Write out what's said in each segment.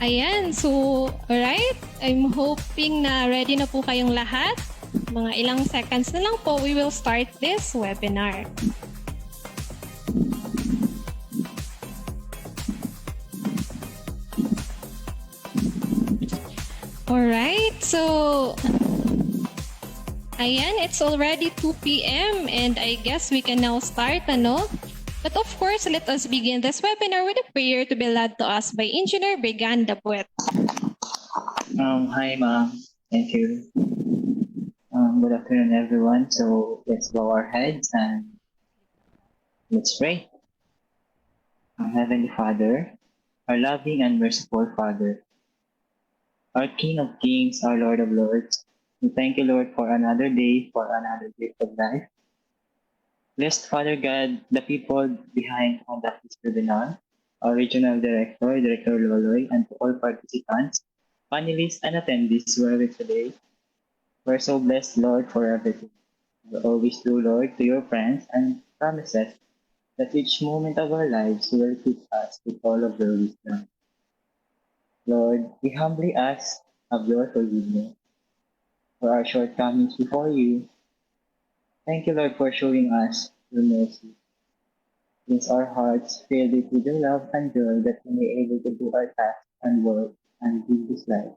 Ayan, so alright, I'm hoping na ready na po kayong lahat. Mga ilang seconds na lang po, we will start this webinar. Alright, so ayan, it's already 2 p.m. and I guess we can now start, ano? But of course, let us begin this webinar with a prayer to be led to us by Engineer Briganda Buet. Hi, ma'am. Thank you. Good afternoon, everyone. So let's bow our heads and let's pray. Our Heavenly Father, our loving and merciful Father, our King of Kings, our Lord of Lords, we thank you, Lord, for another day, for another gift of life. Blessed Father God, the people behind conduct this webinar, our Regional Director, Director Loloy, and to all participants, panelists, and attendees who are here today. We're so blessed, Lord, for everything. We always do, Lord, to your friends and promises that each moment of our lives you will keep us with all of your wisdom. Lord, we humbly ask of your forgiveness for our shortcomings before you. Thank you, Lord, for showing us your mercy. Cleanse our hearts, fill it with your love and joy that we may be able to do our tasks and work and live this life,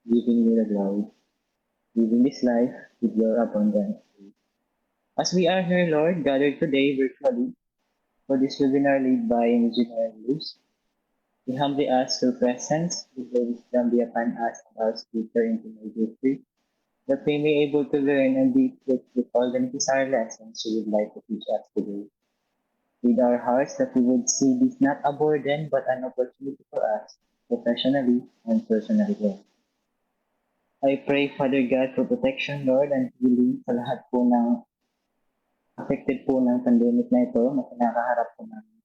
giving you the glory, living this life with your abundance. As we are here, Lord, gathered today virtually for this webinar led by Engineer Luz, we humbly ask your presence, with your wisdom be upon us and our speaker into my history, that we may be able to learn and be equipped with all the necessary lessons you would like to teach us today. With our hearts that we would see this not a burden but an opportunity for us, professionally and personally. I pray, Father God, for protection, Lord, and healing sa lahat po ng affected po ng pandemic na ito na kinakaharap po namin.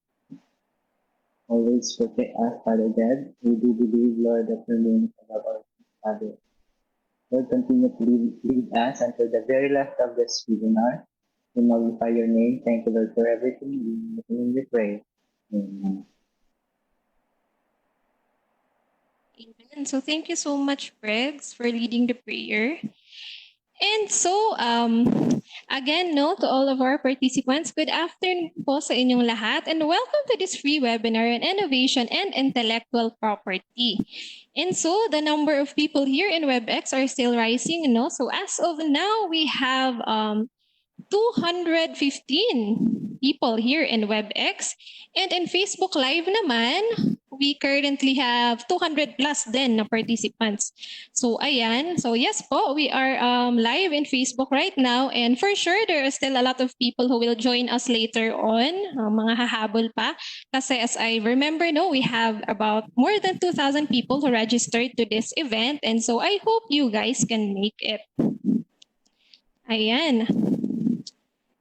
Always protect us, Father God. We do believe, Lord, that your name is above our Father. Lord, continue to lead us until the very last of this webinar. We magnify your name. Thank you, Lord, for everything. In your name we pray. Amen. Amen. So thank you so much, Bregs, for leading the prayer. And so, again, no, to all of our participants, good afternoon po sa inyong lahat and welcome to this free webinar on innovation and intellectual property. And so, the number of people here in WebEx are still rising, no? So as of now, we have 215 people here in WebEx. And in Facebook Live naman, we currently have 200 plus din na participants. So ayan, so yes po, we are live in Facebook right now and for sure there are still a lot of people who will join us later on, mga hahabol pa. Kasi as I remember, no, we have about more than 2,000 people who registered to this event and so I hope you guys can make it. Ayan.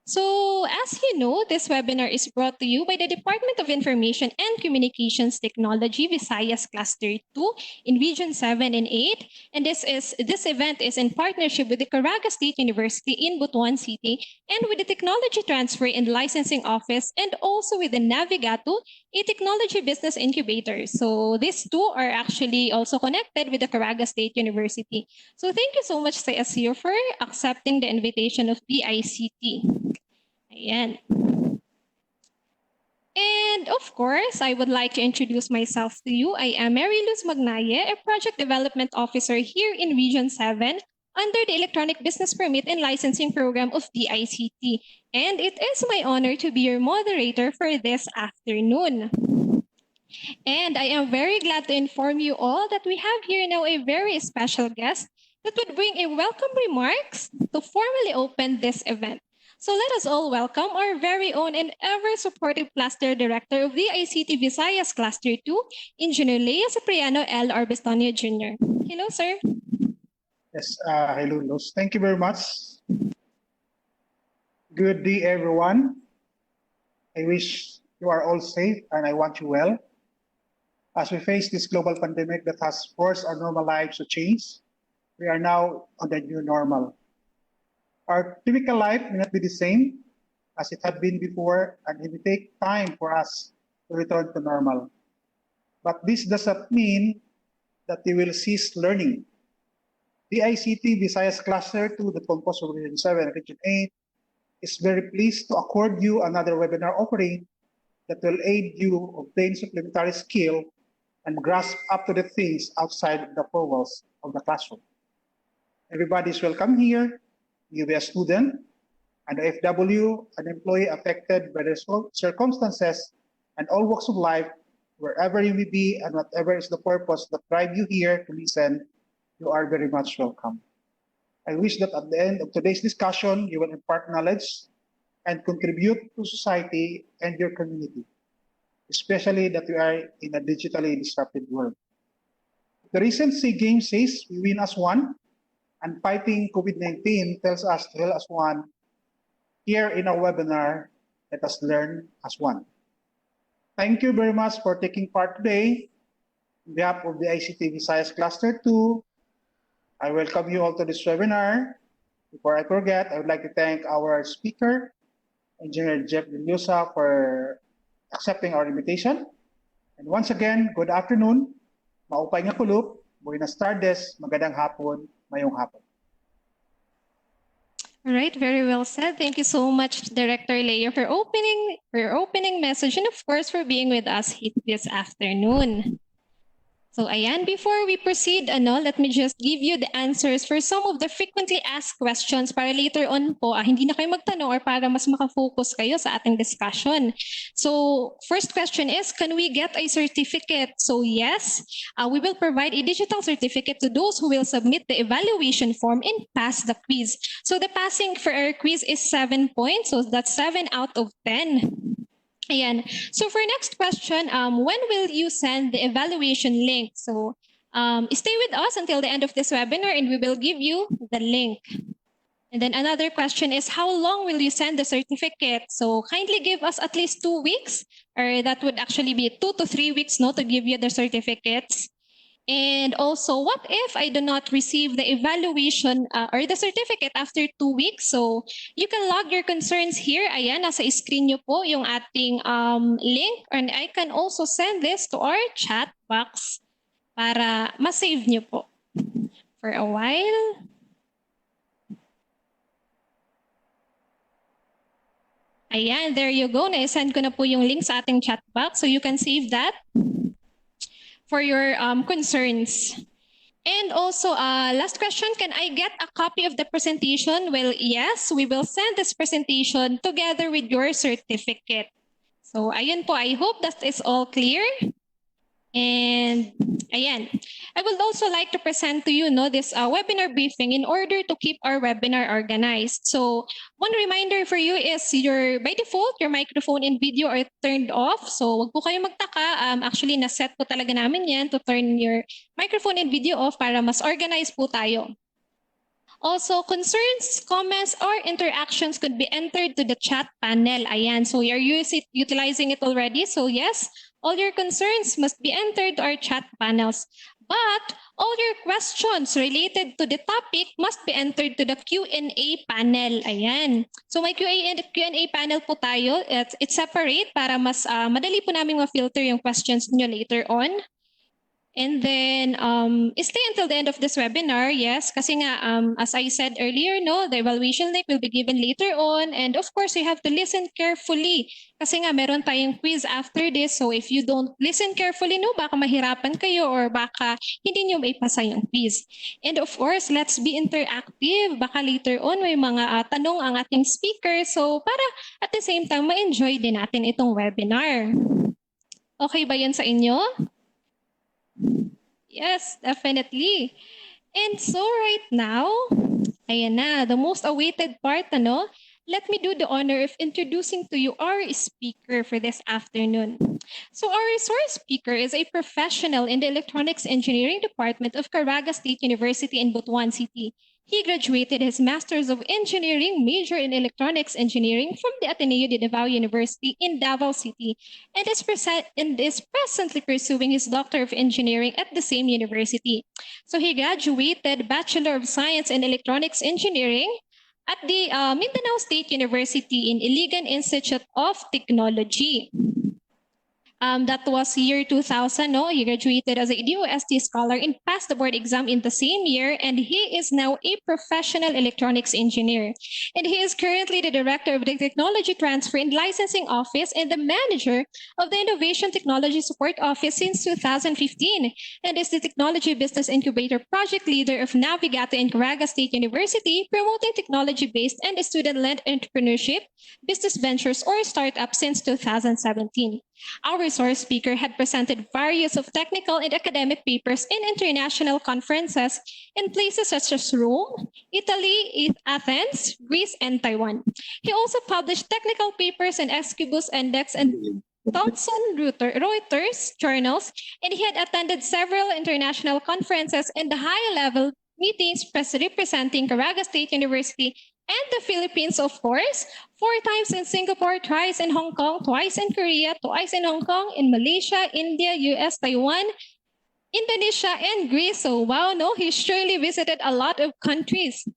So, as you know, this webinar is brought to you by the Department of Information and Communications Technology, Visayas Cluster II in Region 7 and 8. And this event is in partnership with the Caraga State University in Butuan City and with the Technology Transfer and Licensing Office and also with the Navigato, a technology business incubator. So these two are actually also connected with the Caraga State University. So thank you so much, CSU, for accepting the invitation of DICT. Ayan. And of course, I would like to introduce myself to you. I am Mary Luz Magnaye, a Project Development Officer here in Region 7 under the Electronic Business Permit and Licensing Program of DICT. And it is my honor to be your moderator for this afternoon. And I am very glad to inform you all that we have here now a very special guest that would bring a welcome remarks to formally open this event. So let us all welcome our very own and ever-supportive Cluster Director of the DICT Visayas Cluster II, Engineer Lea Cipriano L. Arbestonio Jr. Hello, sir. Yes, hello, Luz. Thank you very much. Good day, everyone. I wish you are all safe and I want you well. As we face this global pandemic that has forced our normal lives to change, we are now on the new normal. Our typical life may not be the same as it had been before, and it will take time for us to return to normal. But this does not mean that they will cease learning. DICT Visayas Cluster II, that composed of Region 7 and Region 8, is very pleased to accord you another webinar offering that will aid you obtain supplementary skill and grasp up-to-date things outside the four walls of the classroom. Everybody is welcome here. You be a student, an FW, an employee affected by the circumstances and all walks of life, wherever you may be and whatever is the purpose that drive you here to listen, you are very much welcome. I wish that at the end of today's discussion, you will impart knowledge and contribute to society and your community, especially that we are in a digitally disrupted world. The recent SEA Games says we win as one, and fighting COVID-19 tells us to heal as one. Here in our webinar, let us learn as one. Thank you very much for taking part today. On behalf of the ICT Visayas Cluster II, I welcome you all to this webinar. Before I forget, I would like to thank our speaker, Engineer Jeff Villusa, for accepting our invitation. And once again, good afternoon. Maupay nga kulop, buenas tardes, magandang hapon, mayong hapon. All right, very well said. Thank you so much, Director Leo, for your opening message, and of course for being with us this afternoon. So ayan, before we proceed, let me just give you the answers for some of the frequently asked questions para later on po, hindi na kayo magtanong or para mas makafocus kayo sa ating discussion. So first question is, can we get a certificate? So yes, we will provide a digital certificate to those who will submit the evaluation form and pass the quiz. So the passing for our quiz is 7 points, so that's 7 out of 10. Ayan. So for next question, when will you send the evaluation link? So stay with us until the end of this webinar and we will give you the link. And then another question is, how long will you send the certificate? So kindly give us at least 2 weeks, or that would actually be 2 to 3 weeks to give you the certificates. And also, what if I do not receive the evaluation or the certificate after 2 weeks? So you can log your concerns here. Ayan, nasa screen nyo po yung ating link. And I can also send this to our chat box para ma-save nyo po for a while. Ayan, there you go. Na-send ko na po yung link sa ating chat box. So you can save that for your concerns. And also, last question, can I get a copy of the presentation? Well, yes, we will send this presentation together with your certificate. So, ayun po, I hope that is all clear. And ayan, I would also like to present to you this webinar briefing in order to keep our webinar organized. So one reminder for you is by default, your microphone and video are turned off. So wag po kayo magtaka. Actually, naset po talaga namin yan to turn your microphone and video off para mas organized po tayo. Also, concerns, comments, or interactions could be entered to the chat panel. Ayan, so you're utilizing it already. So yes, all your concerns must be entered to our chat panels. But all your questions related to the topic must be entered to the Q&A panel. Ayan. So may Q&A panel po tayo. It's separate para mas madali po namin ma-filter yung questions niyo later on. And then, stay until the end of this webinar, yes, kasi nga, as I said earlier, the evaluation link will be given later on. And of course, you have to listen carefully. Kasi nga, meron tayong quiz after this. So if you don't listen carefully, baka mahirapan kayo or baka hindi nyo maipasa yung quiz. And of course, let's be interactive. Baka later on, may mga tanong ang ating speaker. So para at the same time, ma-enjoy din natin itong webinar. Okay ba yan sa inyo? Yes, definitely. And so right now, ayan na, the most awaited part, let me do the honor of introducing to you our speaker for this afternoon. So our resource speaker is a professional in the Electronics Engineering Department of Caraga State University in Butuan City. He graduated his Master's of Engineering major in Electronics Engineering from the Ateneo de Davao University in Davao City and is presently pursuing his Doctor of Engineering at the same university. So he graduated Bachelor of Science in Electronics Engineering at the Mindanao State University in Iligan Institute of Technology. That was year 2000. No, he graduated as a DOST scholar and passed the board exam in the same year. And he is now a professional electronics engineer. And he is currently the director of the Technology Transfer and Licensing Office and the manager of the Innovation Technology Support Office since 2015, and is the Technology Business Incubator Project Leader of Navigato and Caraga State University, promoting technology-based and student-led entrepreneurship, business ventures, or startups since 2017. Our resource speaker had presented various of technical and academic papers in international conferences in places such as Rome, Italy, Athens, Greece, and Taiwan. He also published technical papers in Esquibus Index and Thomson Reuters journals, and he had attended several international conferences and high-level meetings representing Caraga State University and the Philippines, of course, 4 times in Singapore, twice in Hong Kong, twice in Korea, twice in Hong Kong, in Malaysia, India, US, Taiwan, Indonesia, and Greece. So wow, no, he surely visited a lot of countries.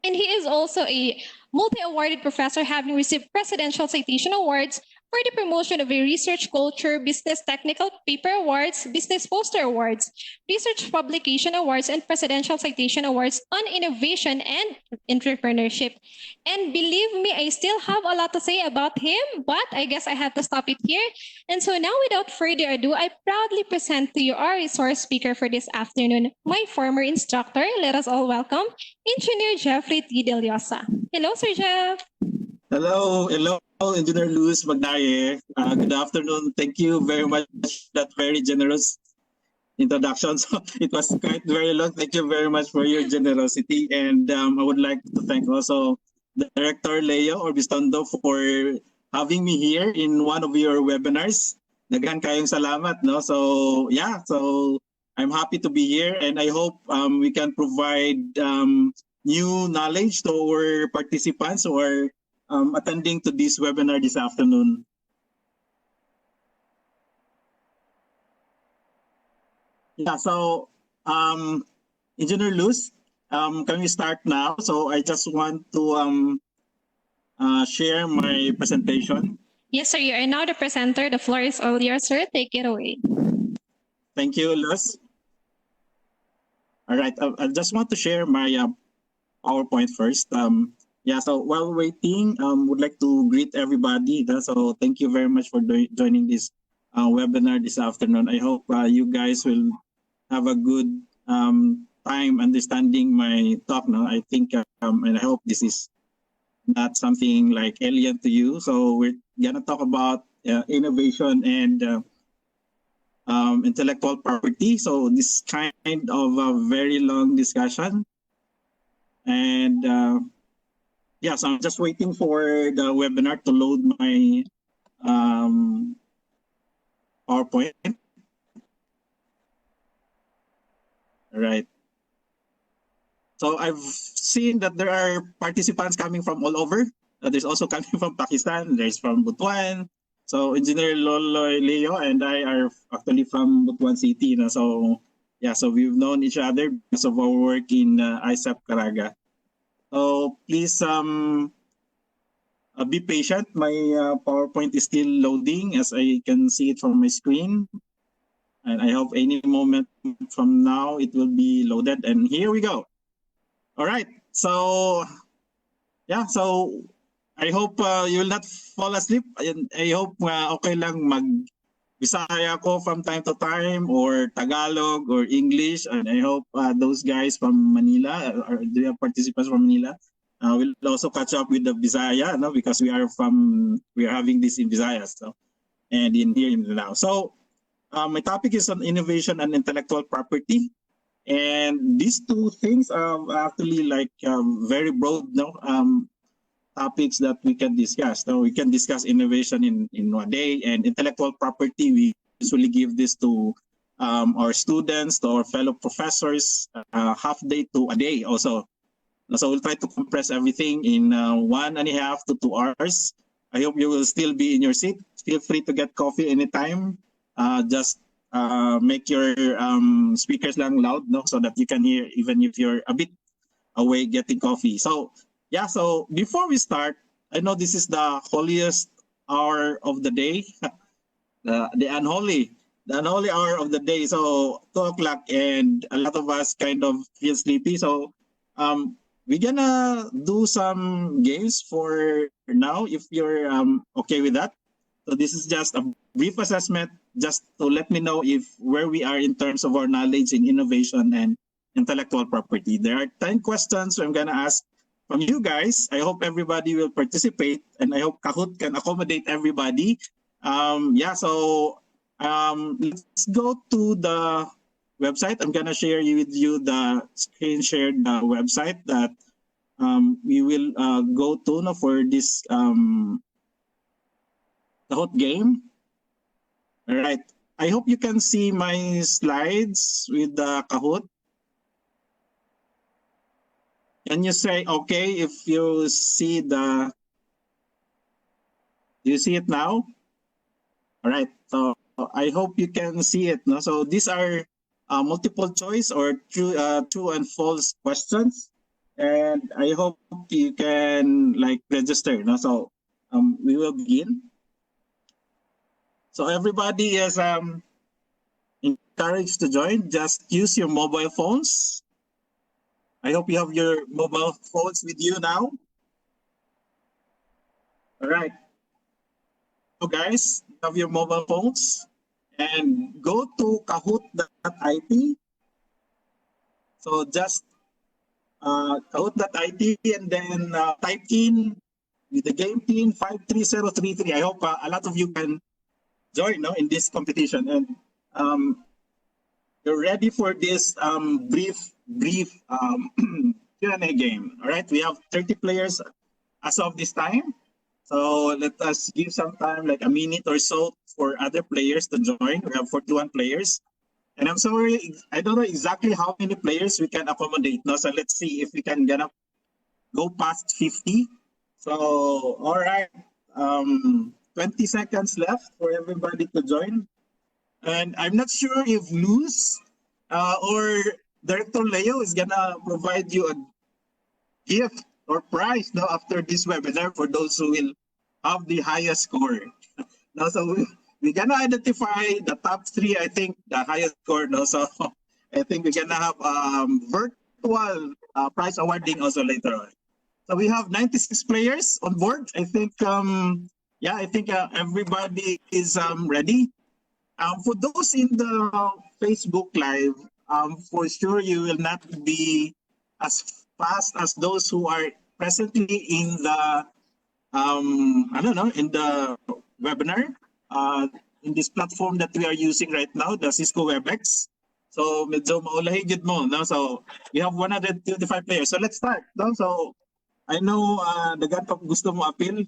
And he is also a multi-awarded professor, having received presidential citation awards for the promotion of a research culture, business technical paper awards, business poster awards, research publication awards, and presidential citation awards on innovation and entrepreneurship. And believe me, I still have a lot to say about him, but I guess I have to stop it here. And so now, without further ado, I proudly present to you our resource speaker for this afternoon, my former instructor. Let us all welcome Engineer Jeffrey T. Deliosa. Hello, Sir Jeff. Hello, Engineer Luz Magnaye. Good afternoon. Thank you very much for that very generous introduction. So it was quite very long. Thank you very much for your generosity. And I would like to thank also Director Leo Orbistondo for having me here in one of your webinars. Dagan kayong salamat, no? So yeah, so I'm happy to be here, and I hope we can provide new knowledge to our participants who are attending to this webinar this afternoon. Yeah, so Engineer Luz, can we start now? So I just want to share my presentation. Yes, sir. You are now the presenter. The floor is all yours, sir. Take it away. Thank you, Luz. All right, I just want to share my PowerPoint first. Yeah, so while waiting, would like to greet everybody. So thank you very much for joining this webinar this afternoon. I hope you guys will have a good time understanding my talk. No, I think, and I hope this is not something like alien to you. So we're gonna talk about innovation and intellectual property. So this kind of a very long discussion. And yeah, so I'm just waiting for the webinar to load my PowerPoint. All right. So I've seen that there are participants coming from all over. There's also coming from Pakistan. There's from Butuan. So Engineer Loloy Leo and I are actually from Butuan City. So yeah, so we've known each other because of our work in ISAP Caraga. So please be patient. My PowerPoint is still loading as I can see it from my screen. And I hope any moment from now it will be loaded. And here we go. All right. So yeah, so I hope you will not fall asleep. I hope okay lang mag-Bisaya ko from time to time, or Tagalog or English. And I hope those guys from Manila, or do you have participants from Manila, will also catch up with the Bisaya, no? Because we are having this in Visayas, so, and in here in Mindanao. So my topic is on innovation and intellectual property. And these two things are actually like very broad, no? Topics that we can discuss. So we can discuss innovation in one day, and intellectual property, we usually give this to our students, to our fellow professors, half day to a day also. So we'll try to compress everything in 1.5 to 2 hours. I hope you will still be in your seat. Feel free to get coffee anytime. Just make your speakers lang loud, no, so that you can hear even if you're a bit away getting coffee. So yeah, so before we start, I know this is the holiest hour of the day. the unholy hour of the day. So 2 o'clock, and a lot of us kind of feel sleepy. So we're gonna do some games for now, if you're okay with that. So this is just a brief assessment, just to let me know if where we are in terms of our knowledge in innovation and intellectual property. There are 10 questions I'm gonna ask from you guys. I hope everybody will participate, and I hope Kahoot can accommodate everybody. So let's go to the website. I'm gonna share with you the screen shared website that we will go to now for this Kahoot game. All right. I hope you can see my slides with the Kahoot. Can you say okay if you see the? Do you see it now? All right. So I hope you can see it. No? So these are multiple choice or true and false questions, and I hope you can like register. No? So we will begin. So everybody is encouraged to join. Just use your mobile phones. I hope you have your mobile phones with you now. All right. So guys, you have your mobile phones, and go to kahoot.it. So just kahoot.it, and then type in with the game team 53033. I hope a lot of you can join in this competition, and you're ready for this brief Q&A game. All right, we have 30 players as of this time. So let us give some time, like a minute or so, for other players to join. We have 41 players. And I'm sorry, I don't know exactly how many players we can accommodate. No? So let's see if we can go past 50. So, all right. 20 seconds left for everybody to join. And I'm not sure if Luz or Director Leo is going to provide you a gift or prize after this webinar for those who will have the highest score. So we're going to identify the top 3, I think, the highest score. So I think we're going to have virtual prize awarding also later on. So we have 96 players on board. I think, everybody is ready. For those in the Facebook Live, for sure you will not be as fast as those who are presently in the, in the webinar, in this platform that we are using right now, the Cisco WebEx. So medyo maulahigid mo. No? So we have 125 players. So let's start. No? So I know dagan pa gusto mo appeal.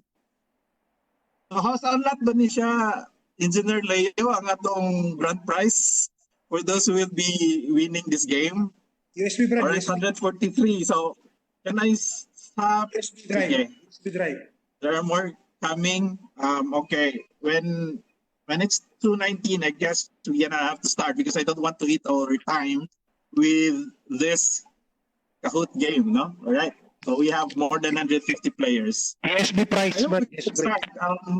So how's ang lot ba ni siya, Engineer Leo, ang atong grand prize for those who will be winning this game? USB drive. Alright, 143. So can I stop? USB drive. Okay. USB drive. There are more coming. Okay. When it's 2:19, I guess we're gonna have to start because I don't want to eat our time with this Kahoot game, no? All right. So we have more than 150 players. USB price, I hope but we can start.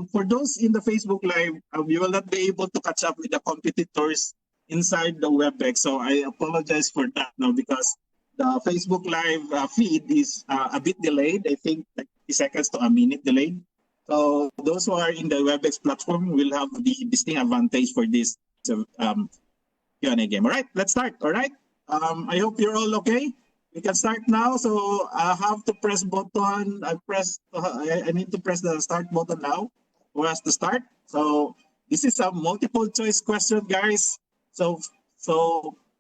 For those in the Facebook Live, you will not be able to catch up with the competitors inside the WebEx. So I apologize for that now because the Facebook Live feed is a bit delayed. I think 30 seconds to a minute delayed. So those who are in the WebEx platform will have the distinct advantage for this Q&A game. All right, let's start. All right. I hope you're all okay. We can start now. So I have to press button. I need to press the start button now for us to start. So this is a multiple choice question, guys. So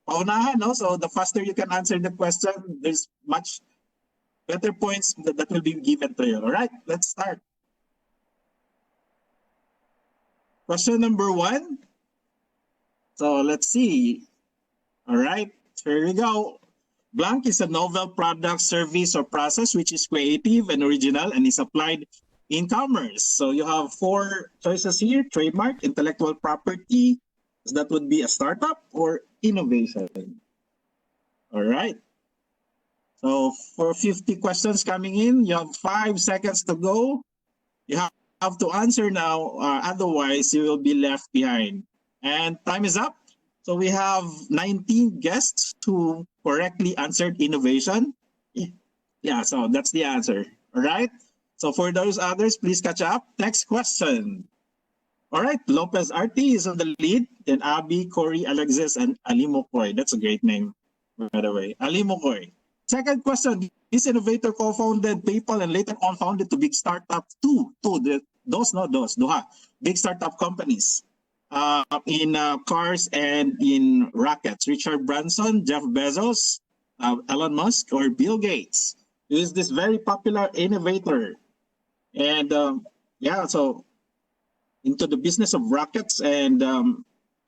paunahan, no? So the faster you can answer the question, there's much better points that will be given to you. All right, let's start. Question number 1. So let's see. All right, here we go. Blank is a novel product, service, or process which is creative and original and is applied in commerce. So you have 4 choices here: trademark, intellectual property, that would be a startup, or innovation. All right. So for 50 questions coming in, you have 5 seconds to go. You have have to answer now, otherwise you will be left behind. And time is up. So we have 19 guests who correctly answered innovation. Yeah, so that's the answer. All right. So for those others, please catch up. Next question. All right, Lopez RT is on the lead. Then Abby, Corey, Alexis, and Ali Mokoy. That's a great name, by the way. Ali Mokoy. Second question. This innovator co-founded PayPal and later on-founded to big startup duha, big startup companies in cars and in rockets. Richard Branson, Jeff Bezos, Elon Musk, or Bill Gates. Who is this very popular innovator? And yeah, so into the business of rockets and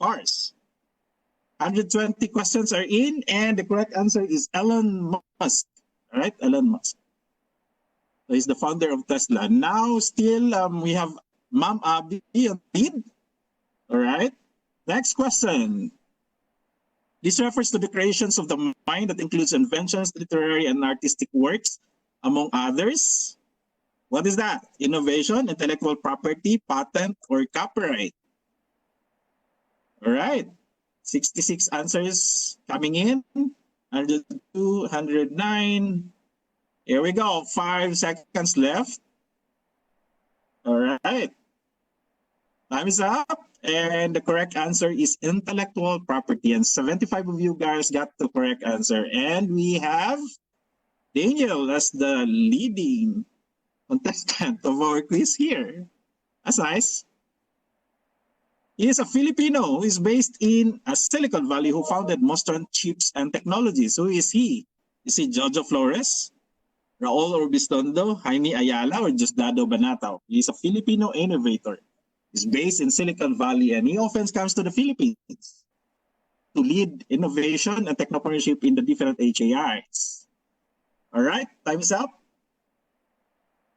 cars. 120 questions are in, and the correct answer is Elon Musk. All right, Elon Musk. So he's the founder of Tesla. Now, still, we have Ma'am Abby on lead. All right. Next question. This refers to the creations of the mind that includes inventions, literary, and artistic works, among others. What is that? Innovation, intellectual property, patent, or copyright? All right. 66 answers coming in. 102, 109. Here we go. 5 seconds left. All right. Time is up. And the correct answer is intellectual property. And 75 of you guys got the correct answer. And we have Daniel as the leading contestant of our quiz here. That's nice. He is a Filipino who is based in Silicon Valley who founded Mostron Chips and Technologies. Who is he? Is he Jojo Flores, Raul Orbistondo, Jaime Ayala, or Diosdado Banatao? He is a Filipino innovator. He's based in Silicon Valley and he often comes to the Philippines to lead innovation and technopreneurship in the different HAIs. All right, time is up.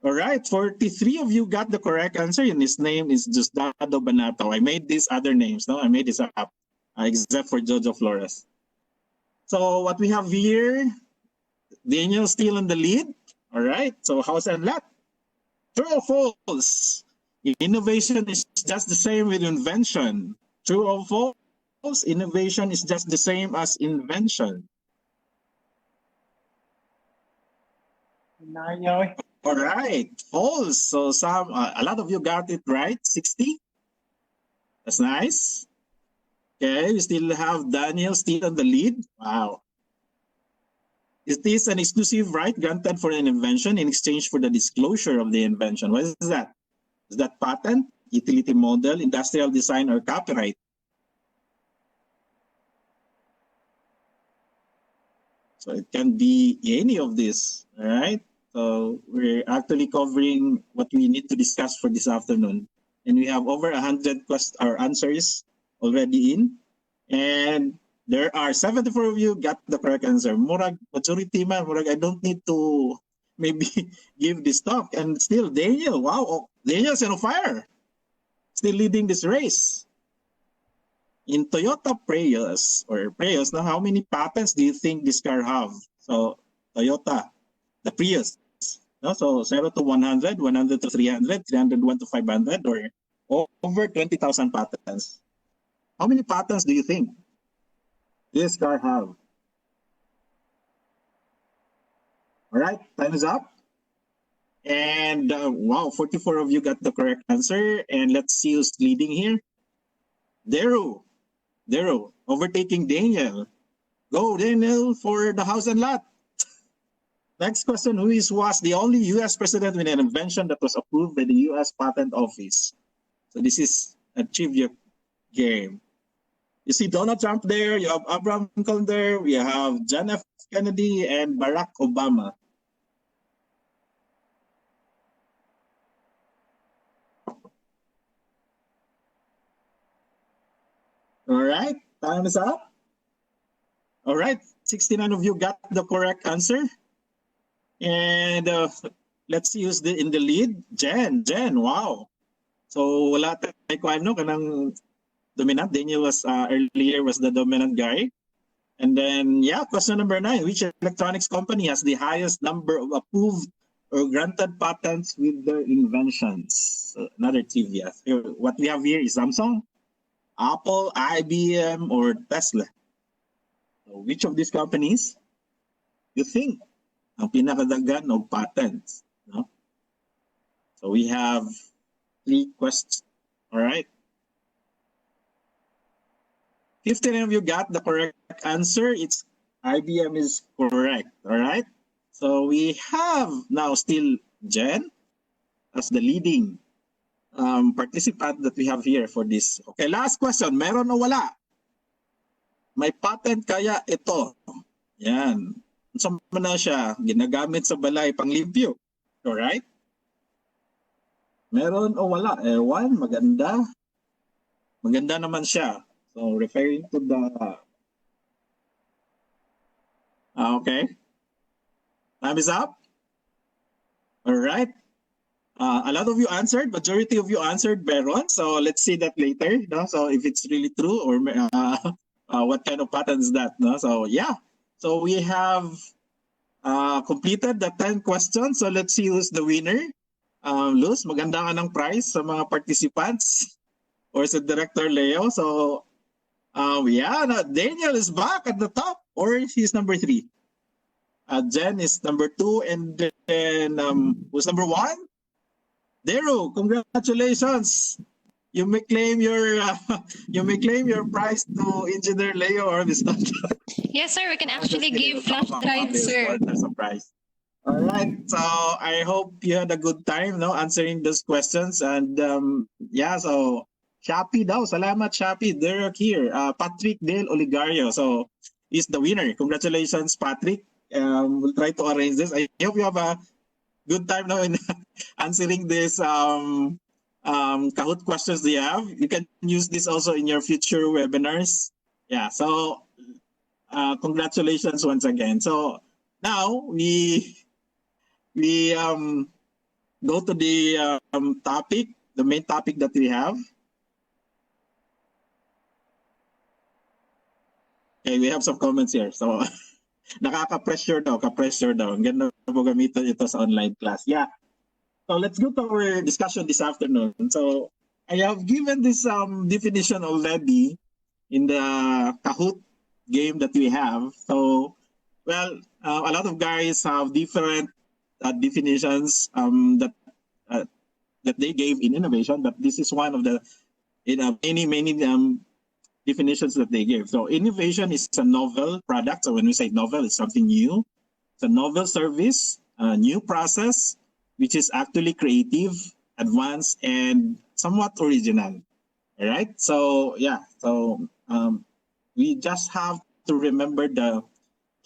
All right, 43 of you got the correct answer, and his name is Diosdado Banatao. I made these other names, no? I made this up, except for Jojo Flores. So what we have here, Daniel still in the lead. All right, so how's that? True or false? Innovation is just the same with invention. True or false? Innovation is just the same as invention. All right, false. So a lot of you got it right. 60. That's nice. Okay, we still have Daniel still on the lead. Wow. Is this an exclusive right granted for an invention in exchange for the disclosure of the invention? What is that? Is that patent, utility model, industrial design, or copyright? So it can be any of this, all right? So we're actually covering what we need to discuss for this afternoon. And we have over 100 answers already in. And there are 74 of you got the correct answer. Murag, majority man, Murag, I don't need to maybe give this talk. And still, Daniel, wow, Daniel's on fire. Still leading this race. In Toyota Prius, now how many patents do you think this car have? So Toyota, the Prius. No? So 0 to 100, 100 to 300, 301 to 500, or over 20,000 patents. How many patents do you think this car have? All right, time is up. And wow, 44 of you got the correct answer. And let's see who's leading here. Daryl, overtaking Daniel. Go, Daniel, for the house and lot. Next question, who was the only U.S. president with an invention that was approved by the U.S. Patent Office? So this is a trivia game. You see Donald Trump there, you have Abraham Lincoln there, we have John F. Kennedy and Barack Obama. All right, time is up. All right, 69 of you got the correct answer. And let's see who's in the lead. Jen, wow. So wala tayo ano kanang dominant. Daniel was earlier was the dominant guy. And then yeah, question number 9. Which electronics company has the highest number of approved or granted patents with their inventions. So another trivia. So what we have here is Samsung, Apple, IBM, or Tesla. So which of these companies you think ang pinakadaghan of patents? No? So we have 3 questions. All right. 15 of you got the correct answer. It's IBM is correct. All right. So we have now still Jen as the leading participant that we have here for this. Okay, last question. Meron o wala? May patent kaya ito? Yan. Saan na siya? Ginagamit sa balay panglimpyo. Alright? Meron o wala? Ewan, maganda. Maganda naman siya. So, referring to the... okay. Time is up. Alright. A lot of you answered. Majority of you answered Veron. So, let's see that later. No? So, if it's really true or what kind of pattern is that? No? So, yeah. So, we have completed the 10 questions. So, let's see who's the winner. Luz, maganda ka ng prize sa mga participants or sa Director Leo. So, yeah, Daniel is back at the top, or he's number 3. Jen is number 2, and then who's number 1? Dero, congratulations! You may claim your prize to Engineer Leo or Mr. Yes, sir. We can actually give flash drive, sir. There's a prize. All right. So I hope you had a good time, no, answering those questions. And yeah, so Shopee daw. Salamat, Shopee. They're here. Patrick Del Oligario. So he's the winner. Congratulations, Patrick. We'll try to arrange this. I hope you have a good time now in answering this Kahoot questions that you have. You can use this also in your future webinars. Yeah. So congratulations once again. So now we go to the topic, the main topic that we have. Okay, we have some comments here. So, nakaka-pressure daw, ka-pressure daw. Ang ganda po gamitin ito sa online class. Yeah. So, let's go to our discussion this afternoon. So, I have given this definition already in the Kahoot game that we have. So, well, a lot of guys have different definitions that they gave in innovation, but this is one of the many definitions that they gave. So innovation is a novel product. So when we say novel, it's something new. It's a novel service, a new process, which is actually creative, advanced, and somewhat original. All right. So yeah. So we just have to remember the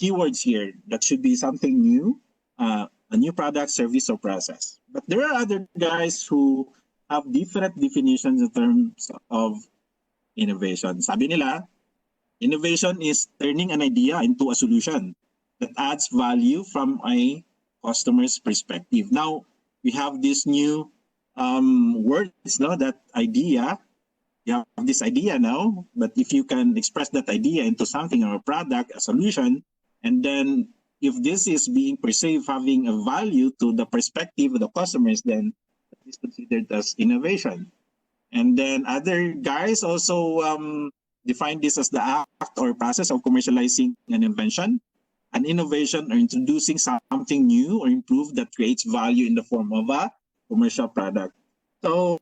keywords here. That should be something new. A new product, service, or process. But there are other guys who have different definitions in terms of innovation. Sabi nila, innovation is turning an idea into a solution that adds value from a customer's perspective. Now, we have this new words, no? That idea. You have this idea now, but if you can express that idea into something or a product, a solution, and then if this is being perceived having a value to the perspective of the customers, then it is considered as innovation. And then other guys also define this as the act or process of commercializing an invention, an innovation, or introducing something new or improved that creates value in the form of a commercial product. So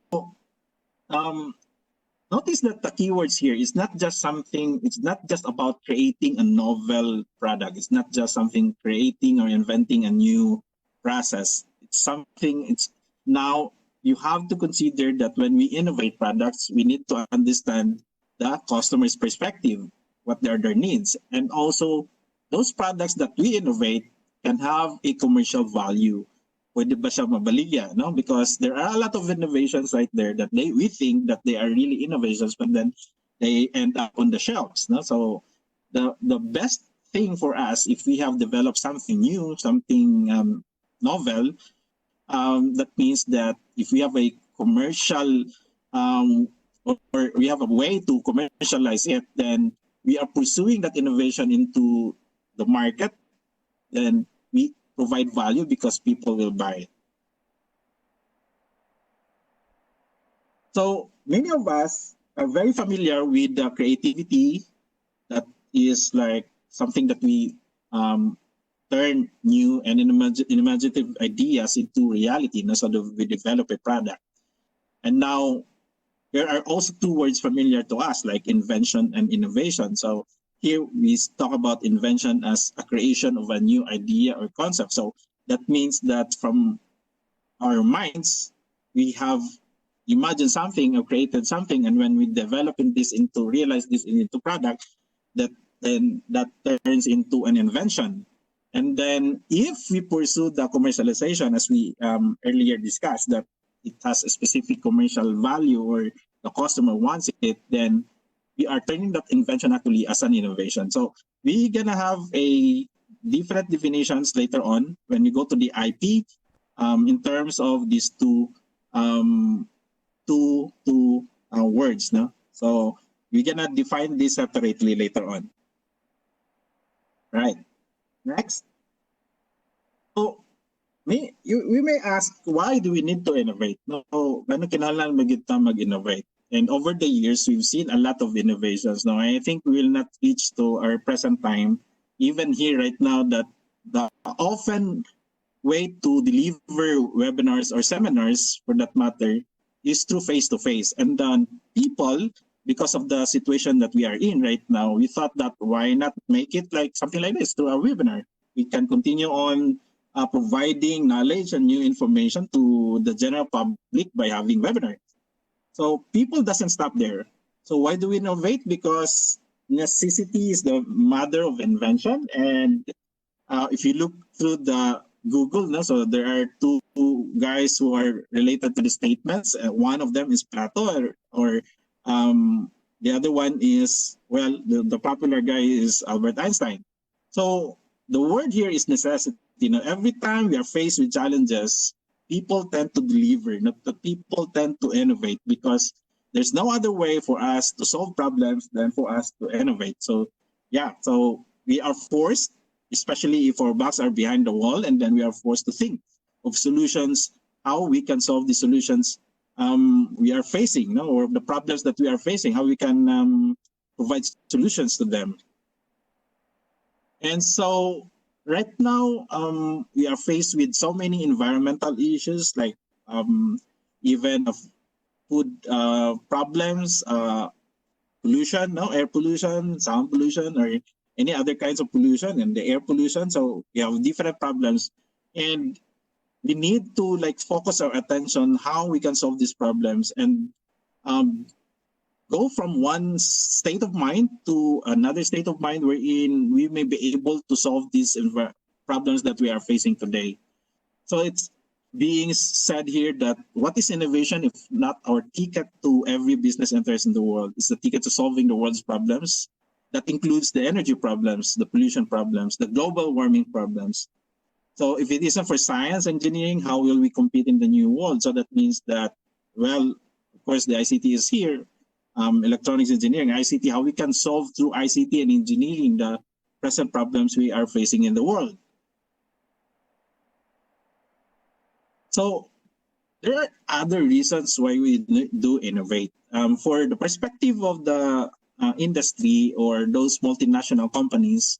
notice that the keywords here is not just something, it's not just about creating a novel product. It's not just something creating or inventing a new process. It's something, it's now you have to consider that when we innovate products, we need to understand the customer's perspective, what are their needs. And also those products that we innovate can have a commercial value. Pwede ba siya mabaligya, no? Because there are a lot of innovations right there that we think that they are really innovations, but then they end up on the shelves, no? So the best thing for us, if we have developed something new, something novel, that means that if we have a commercial or we have a way to commercialize it, then we are pursuing that innovation into the market, then we provide value because people will buy it. So many of us are very familiar with the creativity that is like something that we turn new and imaginative ideas into reality, so that we develop a product. And now there are also two words familiar to us, like invention and innovation. So here we talk about invention as a creation of a new idea or concept. So that means that from our minds, we have imagined something or created something, and when we develop this into realize this into product, that turns into an invention. And then if we pursue the commercialization, as we earlier discussed, that it has a specific commercial value or the customer wants it, then we are turning that invention actually as an innovation. So we're gonna have a different definitions later on when we go to the IP in terms of these two words. No? So we're gonna define this separately later on. Right. Next. So we may ask, why do we need to innovate? No, ano kinahanglan mag-innovate? And over the years, we've seen a lot of innovations. Now, I think we will not reach to our present time, even here right now, that the often way to deliver webinars or seminars, for that matter, is through face-to-face. And then people, because of the situation that we are in right now, we thought that why not make it like something like this through a webinar? We can continue on providing knowledge and new information to the general public by having webinars. So people doesn't stop there. So why do we innovate? Because necessity is the mother of invention. And if you look through the Google, no, so there are two guys who are related to the statements. One of them is Plato, or the other one is, well, the popular guy is Albert Einstein. So the word here is necessity. Every time we are faced with challenges, people tend to deliver, not the people tend to innovate, because there's no other way for us to solve problems than for us to innovate. So yeah, so we are forced, especially if our backs are behind the wall, and then we are forced to think of solutions, how we can solve the solutions we are facing, or the problems that we are facing, how we can provide solutions to them. And so right now, we are faced with so many environmental issues, like even of food problems, pollution, air pollution, sound pollution, or any other kinds of pollution, and the air pollution. So we have different problems, and we need to focus our attention how we can solve these problems, and go from one state of mind to another state of mind wherein we may be able to solve these problems that we are facing today. So it's being said here that what is innovation if not our ticket to every business interest in the world? It's the ticket to solving the world's problems. That includes the energy problems, the pollution problems, the global warming problems. So if it isn't for science, engineering, how will we compete in the new world? So that means that, well, of course, the ICT is here. Electronics engineering, ICT, how we can solve through ICT and engineering the present problems we are facing in the world. So there are other reasons why we do innovate. For the perspective of the industry or those multinational companies,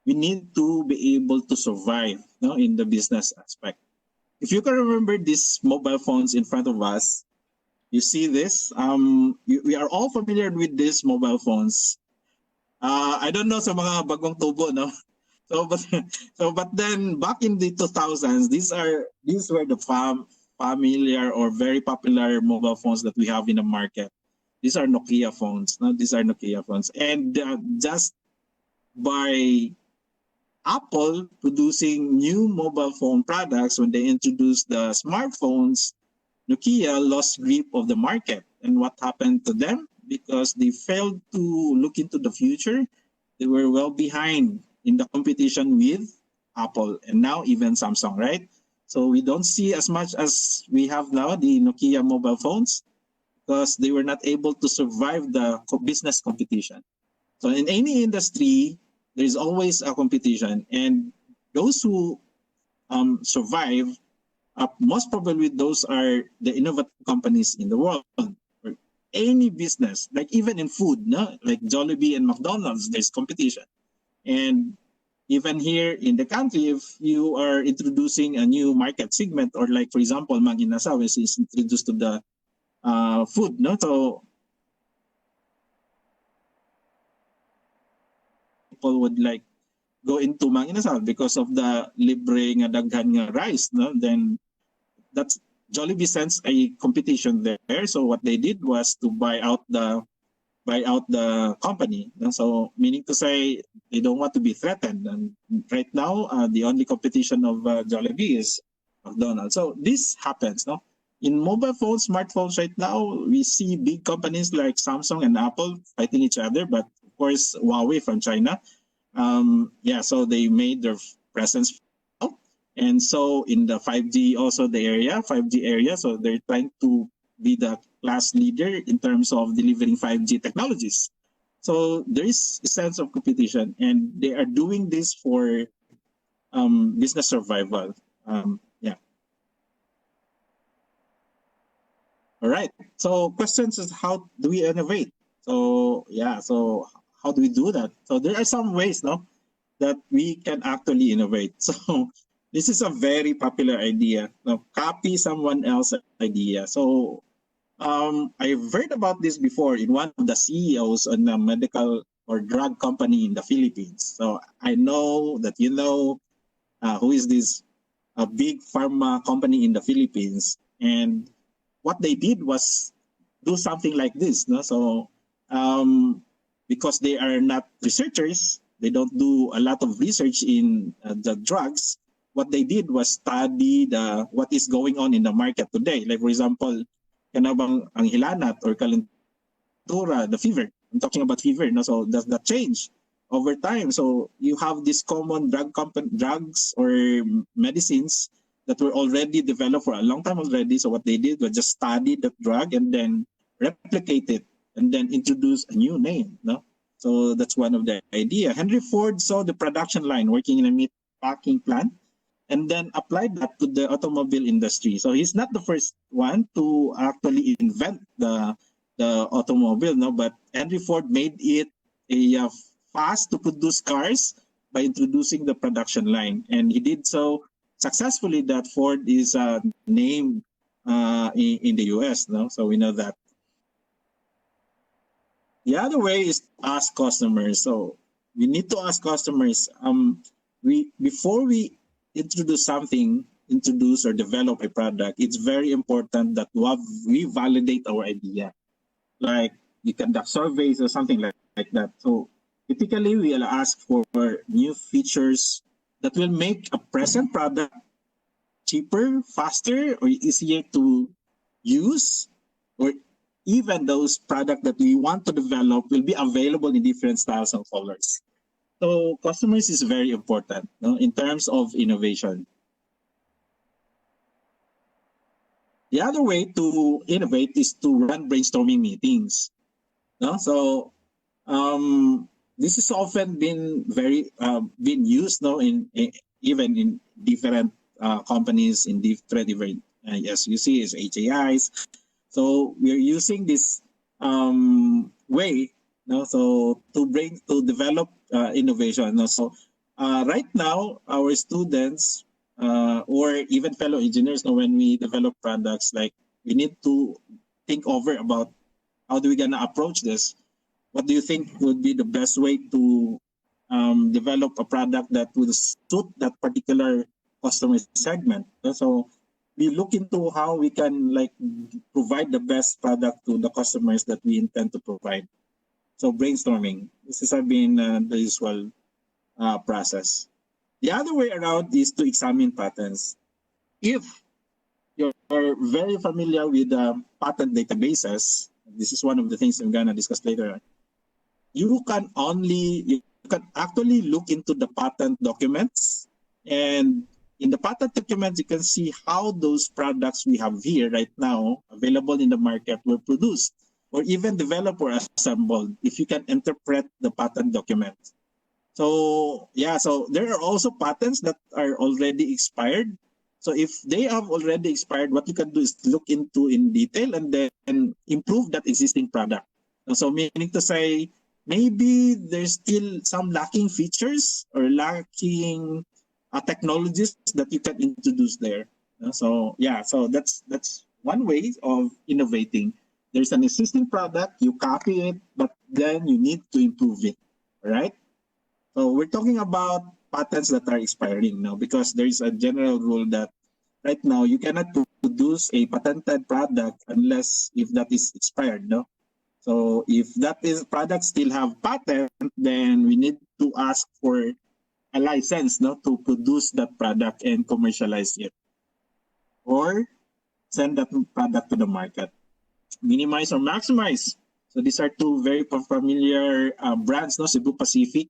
we need to be able to survive in the business aspect. If you can remember these mobile phones in front of us, you see this. We are all familiar with these mobile phones. I don't know sa mga bagong tubo, no. But then back in the 2000s, these were the familiar or very popular mobile phones that we have in the market. These are Nokia phones. No, these are Nokia phones, and just by Apple producing new mobile phone products when they introduced the smartphones, Nokia lost grip of the market. And what happened to them? Because they failed to look into the future, they were well behind in the competition with Apple and now even Samsung, right? So we don't see as much as we have now, the Nokia mobile phones, because they were not able to survive the business competition. So in any industry, there's always a competition. And those who survive, most probably those are the innovative companies in the world. Or any business, like even in food, no? Like Jollibee and McDonald's, there's competition. And even here in the country, if you are introducing a new market segment, or like for example, Mang Inasal is introduced to the food, no? So people would like go into Mang Inasal because of the libre nga daghan nga rice, no? Then that's Jollibee sends a competition there. So what they did was to buy out the company. And so meaning to say they don't want to be threatened. And right now, the only competition of Jollibee is McDonald's. So this happens, no? In mobile phones, smartphones right now, we see big companies like Samsung and Apple fighting each other. But of course, Huawei from China, so they made their presence. And so in the 5G also the 5G area, so they're trying to be the class leader in terms of delivering 5G technologies. So there is a sense of competition, and they are doing this for business survival. All right. So questions is, how do we innovate? So how do we do that? So there are some ways, no, that we can actually innovate. So this is a very popular idea. Now, copy someone else's idea. So I've heard about this before in one of the CEOs on a medical or drug company in the Philippines. So I know that you know who is this a big pharma company in the Philippines, and what they did was do something like this. No? So because they are not researchers, they don't do a lot of research in the drugs. What they did was study what is going on in the market today. Like for example, kanabang ang hilanat or kalentura, the fever. I'm talking about fever. No? So does that change over time? So you have these common drugs or medicines that were already developed for a long time already. So what they did was just study that drug and then replicate it and then introduce a new name. No? So that's one of the idea. Henry Ford saw the production line working in a meat packing plant and then applied that to the automobile industry. So he's not the first one to actually invent the automobile, no, but Henry Ford made it a fast to produce cars by introducing the production line, and he did so successfully. That Ford is named in the US, no, so we know that. The other way is to ask customers. So we need to ask customers. Before we introduce or develop a product, it's very important that we validate our idea. Like you conduct surveys or something like that. So typically we'll ask for new features that will make a present product cheaper, faster, or easier to use, or even those products that we want to develop will be available in different styles and colors. So customers is very important, no, in terms of innovation. The other way to innovate is to run brainstorming meetings. No? So this is often been used, no, even in different companies in different as you see is HAIs. So we're using this way, no, so to develop innovation. No? So right now, our students or even fellow engineers, no, when we develop products, like we need to think over about how do we gonna approach this. What do you think would be the best way to develop a product that will suit that particular customer segment? So we look into how we can like provide the best product to the customers that we intend to provide. So brainstorming, this has been the usual process. The other way around is to examine patents. If you're very familiar with patent databases, this is one of the things I'm gonna discuss later. You can actually look into the patent documents, and in the patent documents, you can see how those products we have here right now available in the market were produced or even developed or assembled if you can interpret the patent document. So yeah, so there are also patents that are already expired. So if they have already expired, what you can do is look into in detail and then improve that existing product. So meaning to say, maybe there's still some lacking features or lacking technologies that you can introduce there. So yeah, so that's one way of innovating. There's an existing product, you copy it, but then you need to improve it, right? So we're talking about patents that are expiring now because there is a general rule that right now you cannot produce a patented product unless if that is expired, no? So if that is product still have patent, then we need to ask for a license, no, to produce that product and commercialize it or send that product to the market. Minimize or maximize. So these are two very familiar brands, no, Cebu Pacific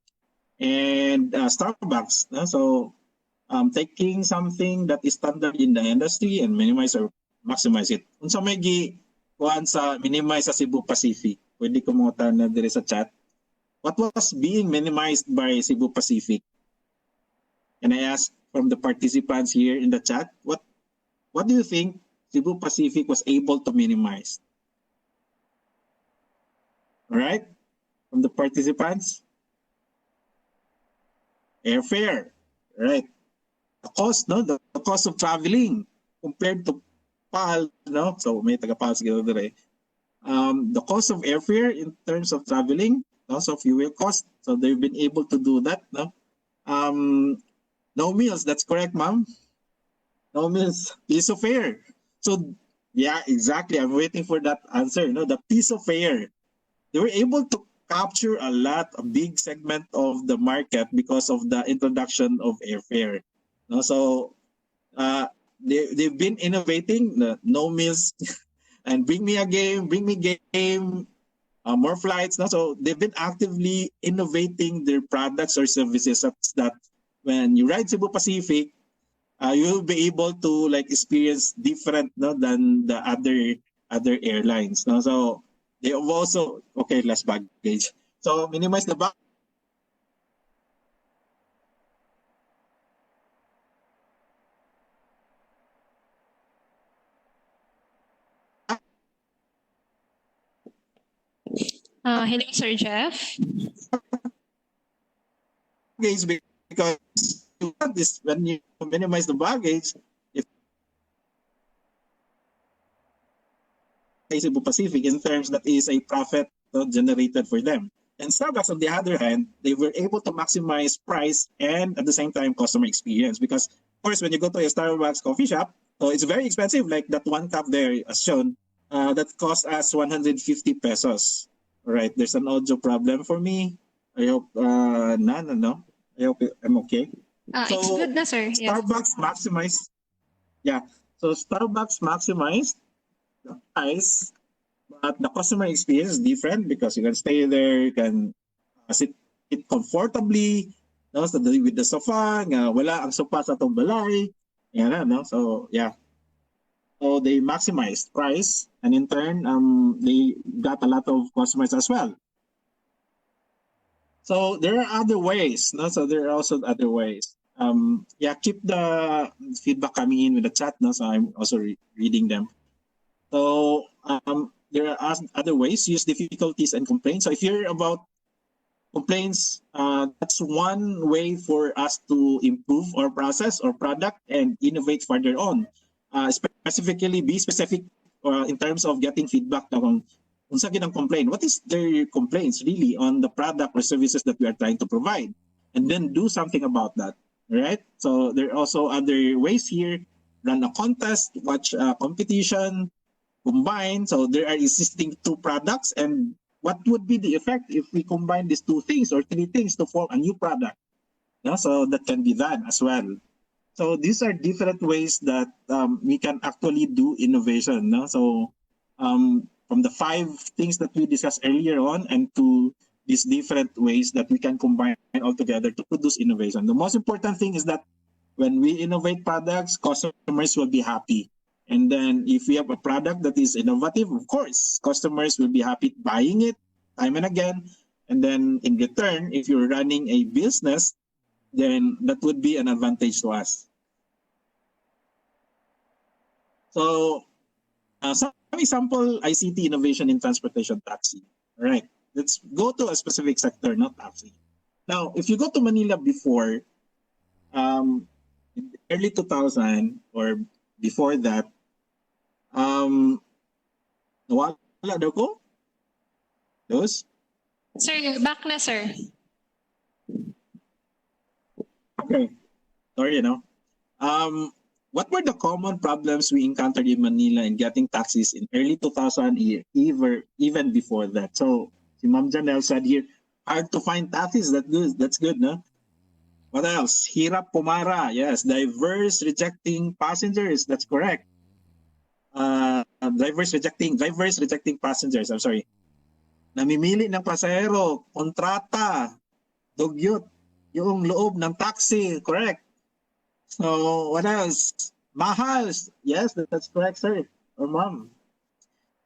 and Starbucks. No? So taking something that is standard in the industry and minimize or maximize it. Unsa may kuan sa minimize sa Cebu Pacific. Pwede kumuha na dire sa chat. What was being minimized by Cebu Pacific? Can I ask from the participants here in the chat, what do you think Cebu Pacific was able to minimize? All right? From the participants? Airfare. Right. The cost, no? The cost of traveling compared to PAL, no? So may taga-PAL siguro dire. The cost of airfare in terms of traveling, also fuel cost. So they've been able to do that, no? No meals, that's correct, ma'am. No meals, piece of fare. So yeah, exactly. I'm waiting for that answer. No, the piece of fare. They were able to capture a big segment of the market because of the introduction of airfare. No, so they've been innovating no meals and bring me game, more flights. No, so they've been actively innovating their products or services such that when you ride Cebu Pacific, you'll be able to like experience different, no, than the other airlines. No, so they have also less baggage. So minimize the baggage. Hello, Sir Jeff. Because you want this when you minimize the baggage, if Cebu Pacific in terms that is a profit generated for them. And Starbucks, on the other hand, they were able to maximize price and at the same time customer experience. Because of course, when you go to a Starbucks coffee shop, so it's very expensive. Like that one cup there, as shown, that cost us 150 pesos. All right, there's an audio problem for me. I hope no. I hope I'm okay. It's good na, sir. Yes. Starbucks maximized. Yeah. So Starbucks maximized the price, but the customer experience is different because you can stay there, you can sit comfortably, no? So with the sofa, wala ang sofa sa tong balay. Yan na, no? So yeah. So they maximized price and in turn they got a lot of customers as well. So there are other ways, no? So there are also other ways. Keep the feedback coming in with the chat, no? So I'm also reading them. So there are other ways. Use difficulties and complaints. So if you're about complaints, that's one way for us to improve our process or product and innovate further on. Specifically, be specific in terms of getting feedback on unsa ginang complaint. What is their complaints really on the product or services that we are trying to provide? And then do something about that. Right? So there are also other ways here. Run a contest, watch a competition, combine. So there are existing two products and what would be the effect if we combine these two things or three things to form a new product? So that can be done as well. So these are different ways that we can actually do innovation. So from the 5 things that we discussed earlier on and to these different ways that we can combine all together to produce innovation. The most important thing is that when we innovate products, customers will be happy. And then if we have a product that is innovative, of course, customers will be happy buying it time and again. And then in return, if you're running a business, then that would be an advantage to us. So some example ICT innovation in transportation taxi. All right, let's go to a specific sector, not taxi. Now, if you go to Manila before, in the early 2000 or before that, nawala daw ko? Those? Sir, you're back na, sir. Okay. Sorry, what were the common problems we encountered in Manila in getting taxis in early 2000, even before that? So, si Ma'am Janelle said here, hard to find taxis. That's good, no? What else? Hirap pumara. Yes, diverse rejecting passengers. That's correct. Drivers rejecting passengers. I'm sorry. Namimili ng pasahero, kontrata, dugyot, yung loob ng taxi. Correct. So what else? Mahal. Yes, that's correct, sir or ma'am.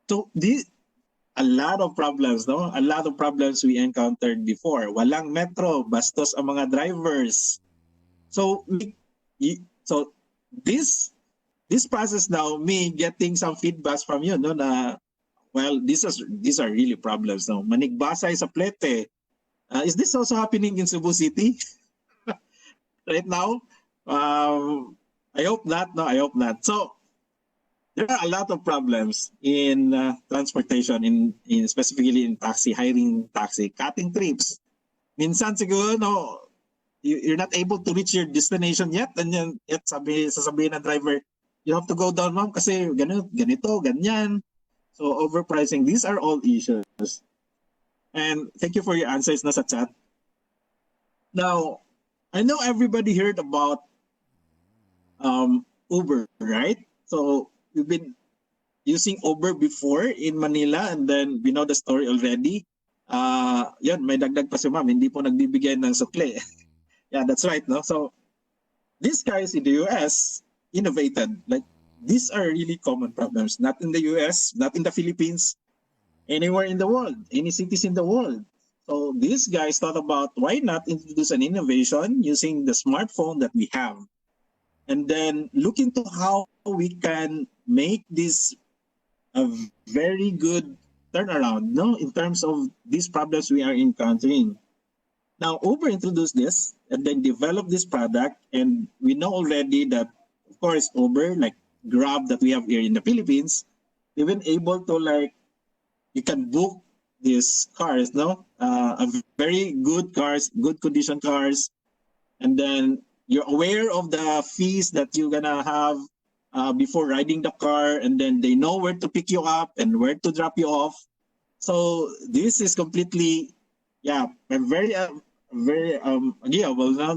So a lot of problems, no? A lot of problems we encountered before. Walang metro, bastos ang mga drivers. So this process now, me getting some feedbacks from you, no, na well, these are really problems, no. Manigbasay sa plete. Is this also happening in Cebu City right now? I hope not. No, I hope not. So there are a lot of problems in transportation, in specifically in taxi, hiring taxi, cutting trips. Minsan siguro, no, you're not able to reach your destination yet, and then sasabihin ng driver, you have to go down, ma'am, kasi ganito, ganyan. So overpricing, these are all issues. And thank you for your answers na sa chat. Now, I know everybody heard about Uber, right? So we've been using Uber before in Manila, and then we know the story already. Yan, may dagdag pa si ma'am, hindi po nagbibigay ng sukle. Yeah, that's right, no? So these guys in the US innovated. Like, these are really common problems, not in the US, not in the Philippines, anywhere in the world, any cities in the world. So these guys thought about, why not introduce an innovation using the smartphone that we have, and then look into how we can make this a very good turnaround, no, in terms of these problems we are encountering. Now, Uber introduced this and then developed this product, and we know already that, of course, Uber, like Grab that we have here in the Philippines, they've been able to, like, you can book these cars, no, a very good cars, good condition cars, and then you're aware of the fees that you're gonna have before riding the car, and then they know where to pick you up and where to drop you off. So this is completely, yeah, very agreeable now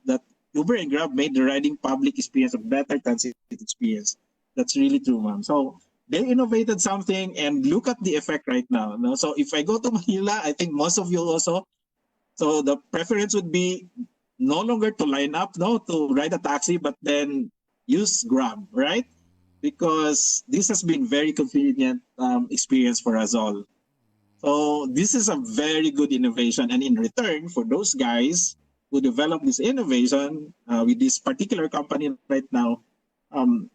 that Uber and Grab made the riding public experience a better transit experience. That's really true, ma'am. So they innovated something, and look at the effect right now. No? So if I go to Manila, I think most of you also, so the preference would be no longer to line up, no, to ride a taxi, but then use Grab, right? Because this has been very convenient experience for us all. So this is a very good innovation, and in return for those guys who developed this innovation with this particular company right now, of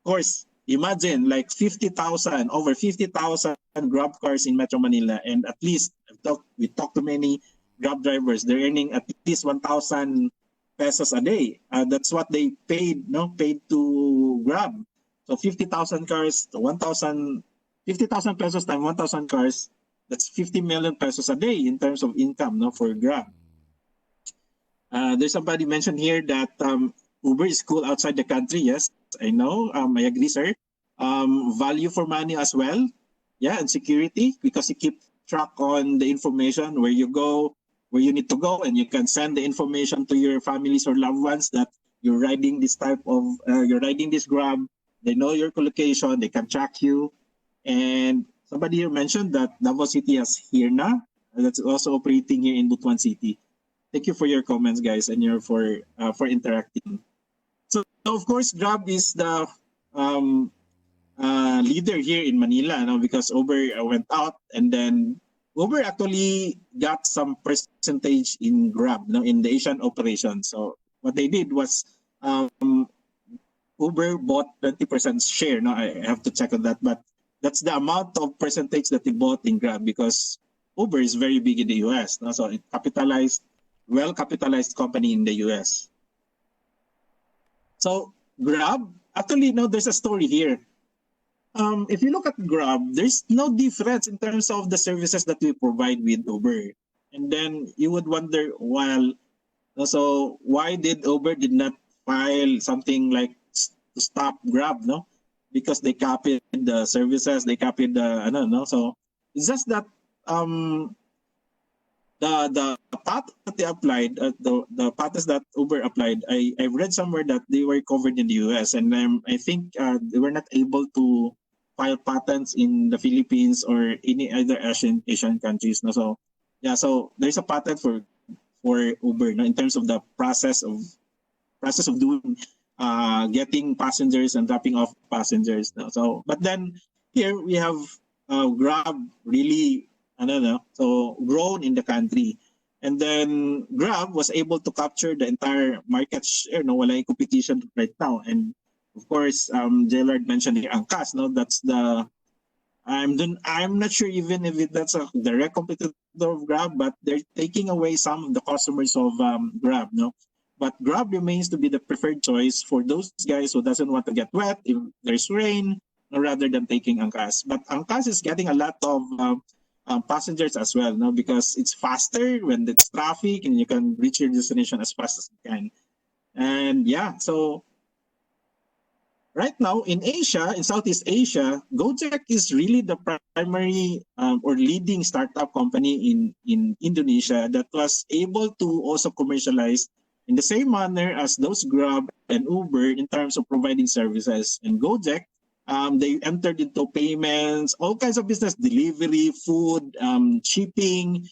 course, imagine like 50,000, over 50,000 Grab cars in Metro Manila, and at least we talked to many Grab drivers. They're earning at least 1,000 pesos a day. That's what they paid to Grab. So 50,000 cars to 1,000, 50,000 pesos times 1,000 cars. That's 50 million pesos a day in terms of income, no, for Grab. There's somebody mentioned here that Uber is cool outside the country. Yes, I know. I agree, sir. Value for money as well. Yeah, and security, because you keep track on the information where you go, where you need to go, and you can send the information to your families or loved ones that you're riding this you're riding this Grab. They know your location. They can track you. And somebody here mentioned that Davao City has Hirna, that's also operating here in Butuan City. Thank you for your comments, guys, and for interacting. So of course, Grab is the leader here in Manila, because Uber went out, and then Uber actually got some percentage in Grab, in the Asian operation. So what they did was Uber bought 20% share. No, I have to check on that, but that's the amount of percentage that they bought in Grab because Uber is very big in the US. No? So it well capitalized company in the US. So Grab, actually, there's a story here. If you look at Grab, there's no difference in terms of the services that we provide with Uber. And then you would wonder, so why did Uber did not file something like to stop Grab, no? Because they copied the services, they copied the, I don't know. So it's just that the path that they applied, the patents that Uber applied, I've read somewhere that they were covered in the US, and I think they were not able to file patents in the Philippines or any other Asian countries. No? So yeah, so there's a patent for Uber, no, in terms of the process of doing getting passengers and dropping off passengers. No? So but then here we have Grab really, I don't know, so grown in the country. And then Grab was able to capture the entire market share. No, wala yung competition right now. And of course, Jailard mentioned here Angkas. No, that's the I'm not sure even if that's a direct competitor of Grab, but they're taking away some of the customers of Grab. No, but Grab remains to be the preferred choice for those guys who doesn't want to get wet if there's rain, rather than taking Angkas. But Angkas is getting a lot of passengers as well, no, because it's faster when it's traffic and you can reach your destination as fast as you can. And yeah, so right now in Asia, in Southeast Asia, Gojek is really the primary or leading startup company in Indonesia that was able to also commercialize in the same manner as those Grab and Uber in terms of providing services. And Gojek, they entered into payments, all kinds of business, delivery, food, shipping.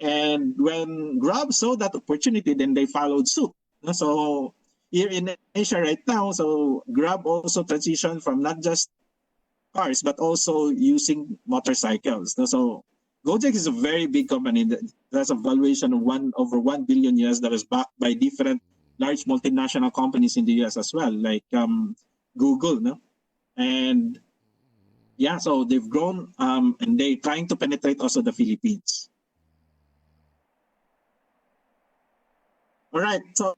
And when Grab saw that opportunity, then they followed suit. So here in Asia right now, so Grab also transitioned from not just cars, but also using motorcycles. So Gojek is a very big company that has a valuation of over $1 billion that is backed by different large multinational companies in the US as well, like Google. No? And yeah, so they've grown and they're trying to penetrate also the Philippines. All right, so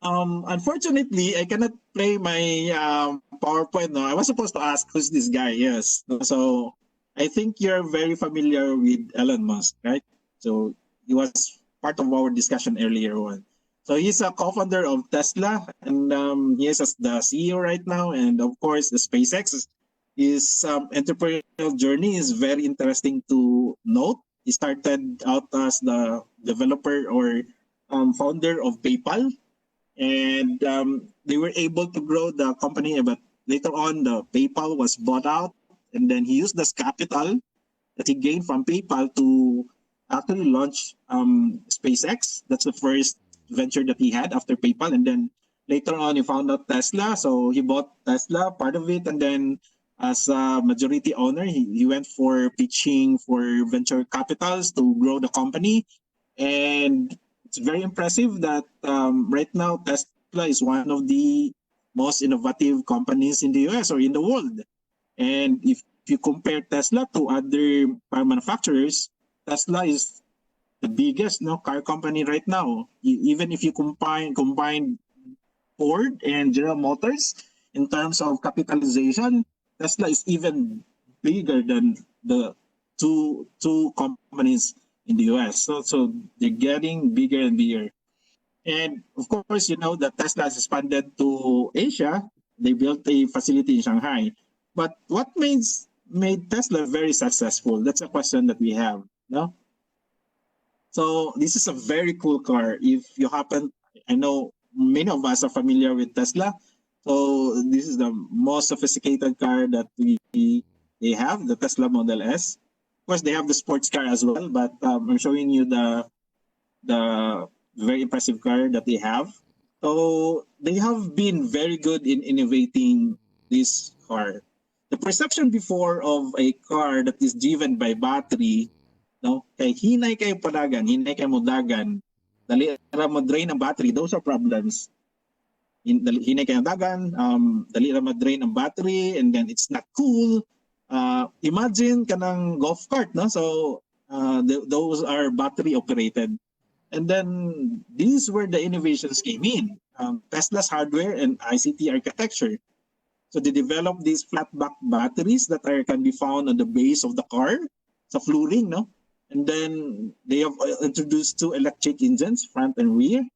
unfortunately, I cannot play my PowerPoint. No, I was supposed to ask who's this guy. Yes, so I think you're very familiar with Elon Musk, right? So he was part of our discussion earlier on. So he's a co-founder of Tesla, and he is the CEO right now. And of course, the SpaceX, his entrepreneurial journey is very interesting to note. He started out as the developer or founder of PayPal, and they were able to grow the company. But later on, the PayPal was bought out, and then he used this capital that he gained from PayPal to actually launch SpaceX. That's the first venture that he had after PayPal, and then later on, he found out Tesla, so he bought Tesla, part of it, and then as a majority owner, he went for pitching for venture capitals to grow the company. And it's very impressive that right now Tesla is one of the most innovative companies in the US or in the world. And if you compare Tesla to other car manufacturers, Tesla is the biggest car company right now. Even if you combine Ford and General Motors in terms of capitalization, Tesla is even bigger than the two companies in the US. So they're getting bigger and bigger. And of course, that Tesla has expanded to Asia. They built a facility in Shanghai. But what made Tesla very successful? That's a question that we have. No? So this is a very cool car. If you happen, I know many of us are familiar with Tesla. So this is the most sophisticated car that they have, the Tesla Model S. Of course, they have the sports car as well, but I'm showing you the very impressive car that they have. So they have been very good in innovating this car. The perception before of a car that is driven by battery, no? Kay hinay kayo padagan, hinay kayo mudagan, dali ra mo drain ang battery, those are problems. Hinay kayo dagan, dali ra mo drain ang battery, and then it's not cool. Imagine kanang golf cart, no? So those are battery operated. And then these were the innovations came in. Tesla's hardware and ICT architecture. So they developed these flat back batteries that can be found on the base of the car, sa flooring, no? And then they have introduced 2 electric engines, front and rear.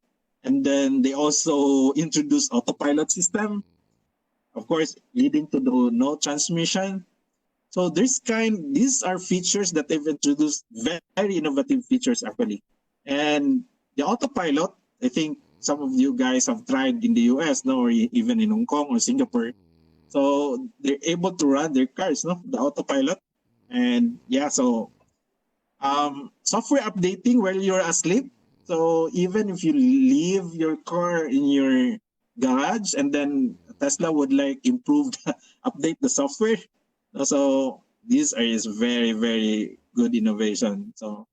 And then they also introduced autopilot system, of course, leading to the no transmission. So these are features that they've introduced, very innovative features actually. And the autopilot, I think some of you guys have tried in the US, no, or even in Hong Kong or Singapore. So they're able to run their cars, no, the autopilot. And yeah, so software updating while you're asleep. So even if you leave your car in your garage, and then Tesla would like improve, update the software. So this is very, very good innovation. So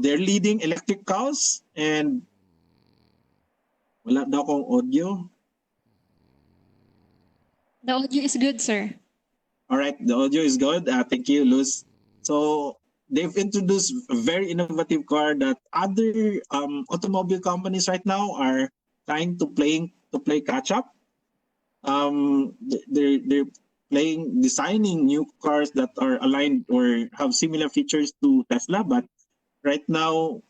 they're leading electric cars, and wala daw akong audio. The audio is good, sir. All right, the audio is good. Thank you, Luz. So they've introduced a very innovative car that other automobile companies right now are trying to play catch up. They're designing new cars that are aligned or have similar features to Tesla, but right now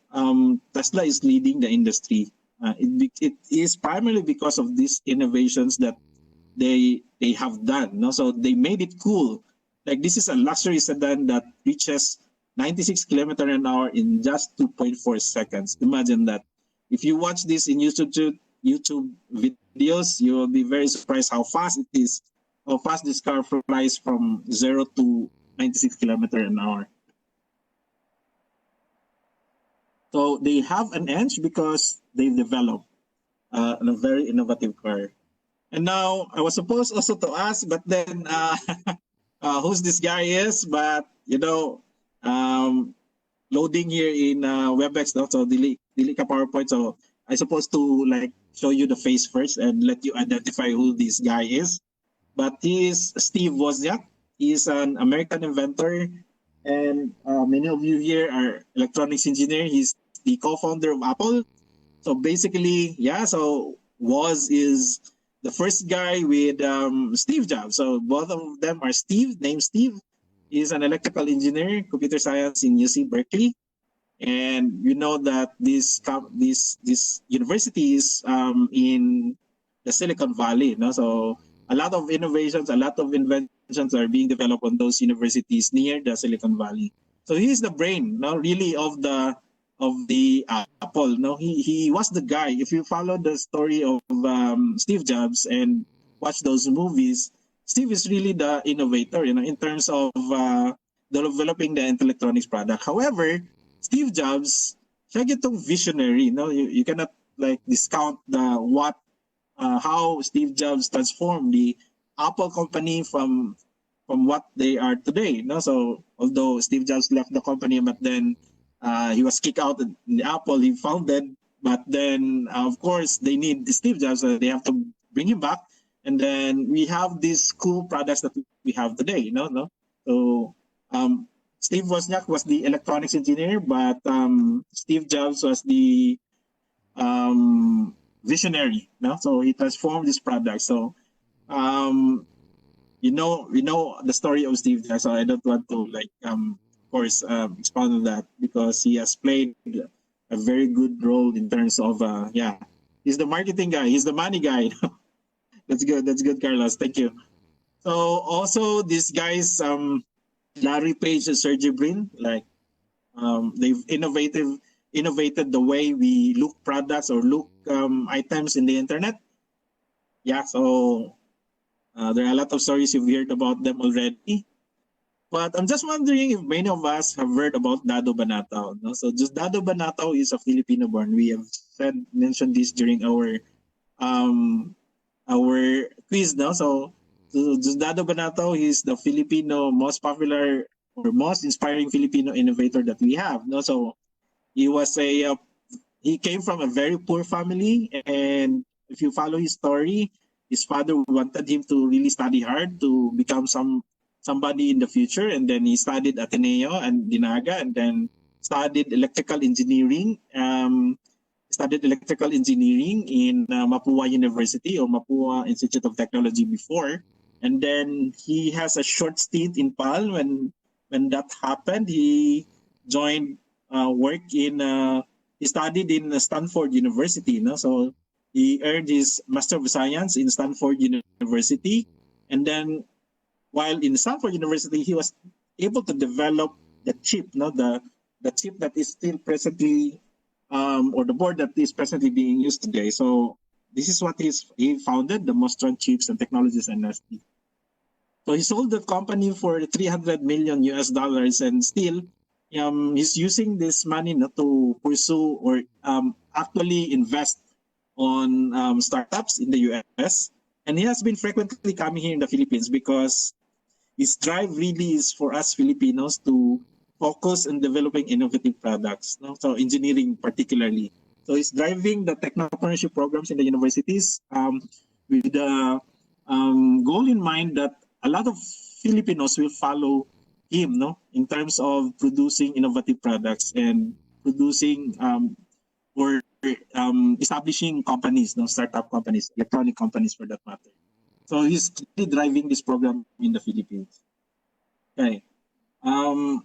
Tesla is leading the industry. It is primarily because of these innovations that they have done. No? So they made it cool. Like this is a luxury sedan that reaches 96 km an hour in just 2.4 seconds. Imagine that. If you watch this in YouTube videos, you will be very surprised how fast it is, how fast this car flies from 0 to 96 km an hour. So they have an edge because they've developed a very innovative car. And now I was supposed also to ask, but then who's this guy is? But loading here in WebEx, no? So delete ka PowerPoint. So I supposed to like show you the face first and let you identify who this guy is. But he is Steve Wozniak. He's an American inventor, and many of you here are electronics engineer. He's the co-founder of Apple. So basically, yeah. So Woz is the first guy with Steve Jobs. So both of them are Steve, named Steve. He's an electrical engineer, computer science in UC Berkeley. And you know that this university is in the Silicon Valley. No? So a lot of innovations, a lot of inventions are being developed on those universities near the Silicon Valley. So he's the brain, no, really of the Apple. No, he was the guy. If you follow the story of Steve Jobs and watch those movies, Steve is really the innovator, in terms of developing the electronics product. However, Steve Jobs, siya gitong visionary. No, you cannot like discount how Steve Jobs transformed the Apple company from what they are today. No, so although Steve Jobs left the company, but then he was kicked out in the Apple he founded. But then, of course, they need Steve Jobs, so they have to bring him back. And then we have these cool products that we have today. No. So Steve Wozniak was the electronics engineer, but Steve Jobs was the visionary. No, so he transformed this product. So we know the story of Steve Jobs. So I don't want to of course, expound on that because he has played a very good role in terms of he's the marketing guy, he's the money guy. That's good, Carlos. Thank you. So also these guys, Larry Page and Sergey Brin, they've innovated the way we look products or look items in the internet. Yeah, so there are a lot of stories you've heard about them already. But I'm just wondering if many of us have heard about Dado Banatao. No? So just Dado Banatao is a Filipino born. We have mentioned this during our quiz. No? So just Dado Banatao is the Filipino most popular or most inspiring Filipino innovator that we have. No, so he was he came from a very poor family, and if you follow his story, his father wanted him to really study hard to become somebody in the future, and then he studied Ateneo and Dinaga, and then studied electrical engineering. Studied electrical engineering in Mapua University or Mapua Institute of Technology before, and then he has a short stint in PAL. When that happened, he joined work in. He studied in Stanford University, no? So he earned his Master of Science in Stanford University, and then while in Stanford University, he was able to develop the chip, no, the chip that is still presently, or the board that is presently being used today. So this is what he founded, the Mostron Chips and Technologies NST. So he sold the company for 300 million US dollars, and still he's using this money not to pursue or actually invest on startups in the US. And he has been frequently coming here in the Philippines because his drive really is for us Filipinos to focus on developing innovative products, no? So engineering particularly. So he's driving the technopreneurship programs in the universities with the goal in mind that a lot of Filipinos will follow him, no, in terms of producing innovative products and producing or establishing companies, no, startup companies, electronic companies for that matter. So he's really driving this program in the Philippines. Okay.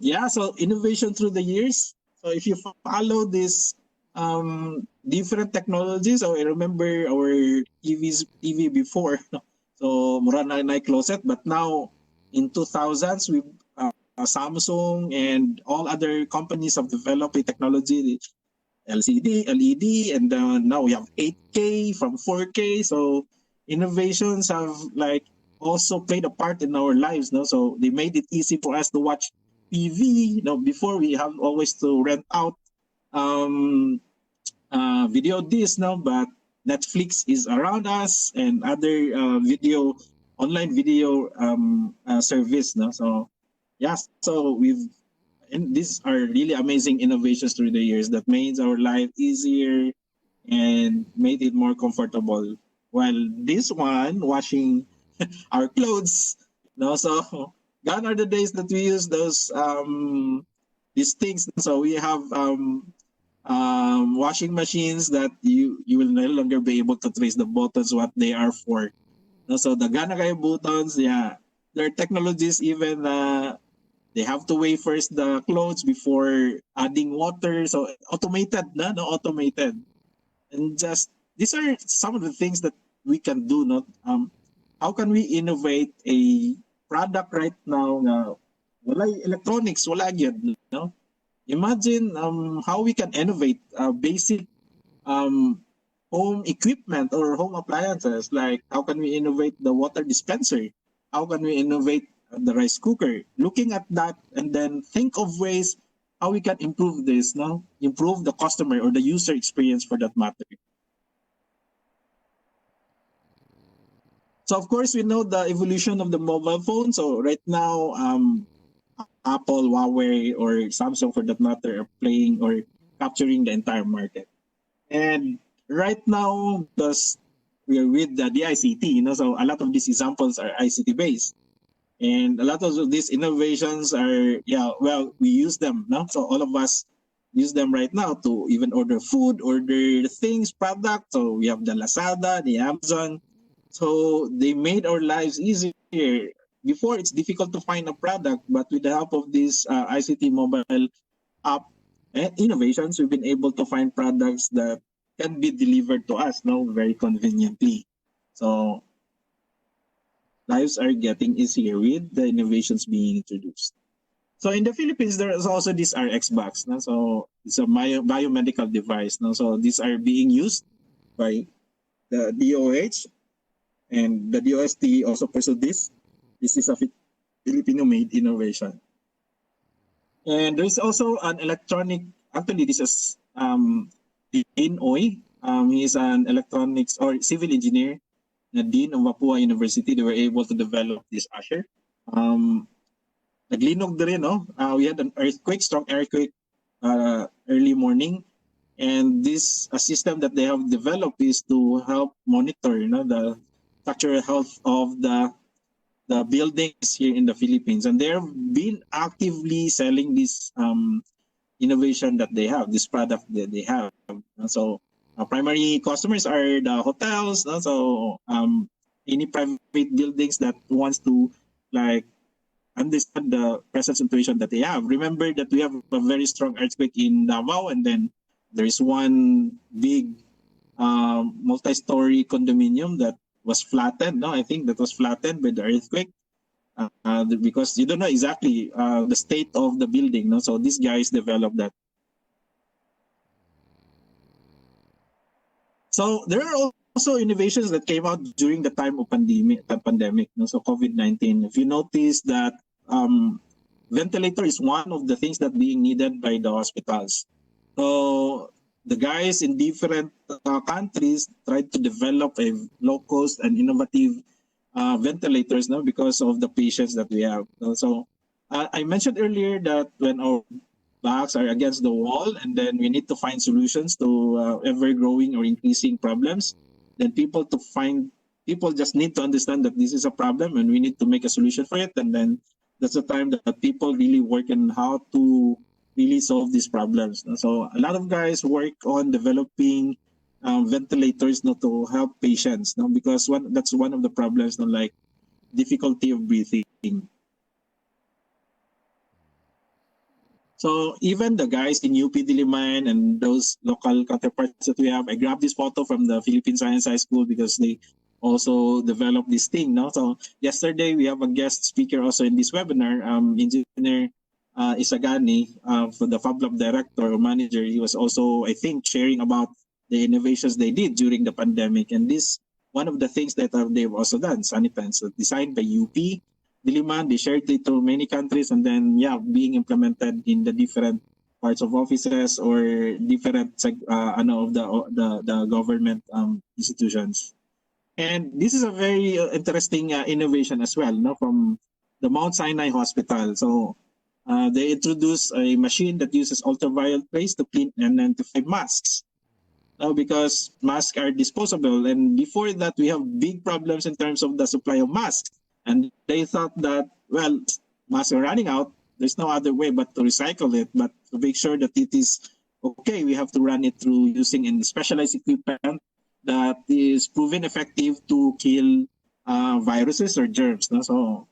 Yeah, so innovation through the years. So if you follow this different technologies, so I remember our EV before, so Murana and I closet, but now in 2000s, we Samsung and all other companies have developed a technology, LCD, LED, and now we have 8K from 4K. So innovations have like also played a part in our lives, no? So they made it easy for us to watch TV. You know, before we have always to rent out video discs, no? But Netflix is around us and other online video service, no? So yeah, so and these are really amazing innovations through the years that made our life easier and made it more comfortable. While this one, washing our clothes, no, so gone are the days that we use these things. So we have washing machines that you will no longer be able to trace the buttons what they are for. No, so the ganagay buttons, yeah, there are technologies even they have to weigh first the clothes before adding water. So automated, no, automated, and just these are some of the things that we can do. Not how can we innovate a product right now na wala electronics, wala yun, no? Imagine how we can innovate basic home equipment or home appliances. Like how can we innovate the water dispenser? How can we innovate the rice cooker? Looking at that and then think of ways how we can improve this, no? Improve the customer or the user experience for that matter. So of course we know the evolution of the mobile phone. So right now, Apple, Huawei, or Samsung for that matter are playing or capturing the entire market. And right now, we are with the DICT, so a lot of these examples are ICT based. And a lot of these innovations are, we use them, no? So all of us use them right now to even order food, order things, products. So we have the Lazada, the Amazon. So they made our lives easier. Before, it's difficult to find a product, but with the help of this ICT mobile app innovations, we've been able to find products that can be delivered to us, no, very conveniently. So lives are getting easier with the innovations being introduced. So in the Philippines, there is also this RX box. No? So it's a biomedical device. No? So these are being used by the DOH, and the DOST also pursued this. This is a Filipino-made innovation. And there's also an electronic, actually this is Dean Oy. He is an electronics or civil engineer, the Dean of Mapua University. They were able to develop this Usher. naglinog din, no? We had an earthquake, strong earthquake, early morning. And this a system that they have developed is to help monitor, the structural health of the buildings here in the Philippines. And they've been actively selling this innovation that they have, this product that they have. So primary customers are the hotels. So any private buildings that wants to like understand the present situation that they have. Remember that we have a very strong earthquake in Davao, and then there is one big multi-story condominium that was flattened. No, I think that was flattened by the earthquake because you don't know exactly the state of the building. No, so these guys developed that. So there are also innovations that came out during the time of pandemic. No? So COVID-19. If you notice that ventilator is one of the things that being needed by the hospitals. So the guys in different countries tried to develop a low-cost and innovative ventilators, no, because of the patients that we have. So I mentioned earlier that when our backs are against the wall, and then we need to find solutions to ever-growing or increasing problems, then people just need to understand that this is a problem and we need to make a solution for it, and then that's the time that people really work on how to really solve these problems. So a lot of guys work on developing ventilators to help patients, because that's one of the problems, like difficulty of breathing. So even the guys in UP Diliman and those local counterparts that we have, I grabbed this photo from the Philippine Science High School because they also developed this thing. So yesterday we have a guest speaker also in this webinar, Engineer Isagani, for the Fab Lab director or manager. He was also, I think, sharing about the innovations they did during the pandemic. And this, one of the things that they've also done, Sanipens, designed by UP Diliman. They shared it to many countries, and then being implemented in the different parts of offices or different of the government institutions. And this is a very interesting innovation as well, from the Mount Sinai Hospital. So they introduced a machine that uses ultraviolet rays to clean and identify masks. Because masks are disposable, and before that we have big problems in terms of the supply of masks. And they thought that, well, masks are running out. There's no other way but to recycle it. But to make sure that it is okay, we have to run it through using specialized equipment that is proven effective to kill viruses or germs. So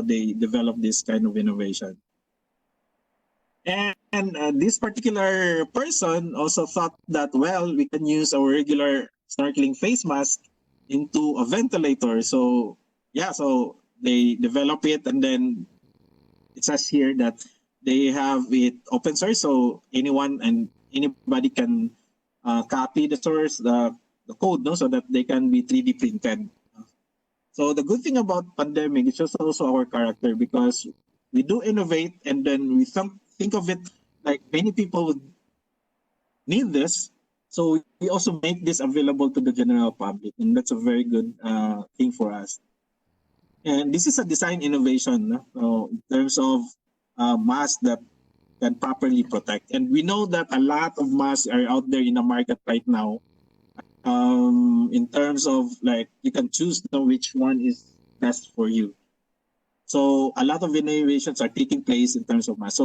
they developed this kind of innovation. And this particular person also thought that, well, we can use our regular snorkeling face mask into a ventilator. So they develop it, and then it says here that they have it open source, so anyone and anybody can copy the source, the code, so that they can be 3D printed. So the good thing about pandemic is just also our character, because we do innovate, and then we think of it like many people would need this. So we also make this available to the general public, and that's a very good thing for us. And this is a design innovation in terms of masks that can properly protect. And we know that a lot of masks are out there in the market right now. In terms of you can choose which one is best for you. So a lot of innovations are taking place in terms of masks.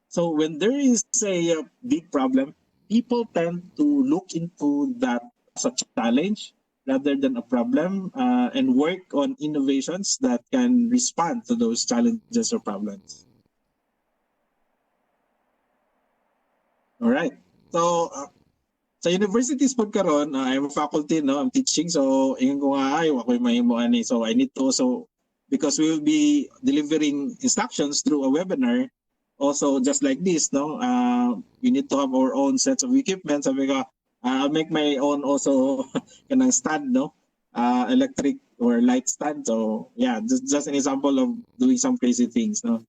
So when there is a big problem, people tend to look into that as a challenge rather than a problem, and work on innovations that can respond to those challenges or problems. All right. So sa universities pagkaroon, I'm a faculty, I'm teaching, so ingon ko nga ako'y mahimuan ni. So I need to also, because we will be delivering instructions through a webinar, also just like this, we need to have our own sets of equipment. Sabi ko, I'll make my own also kanang stand, electric or light stand. So just an example of doing some crazy things, So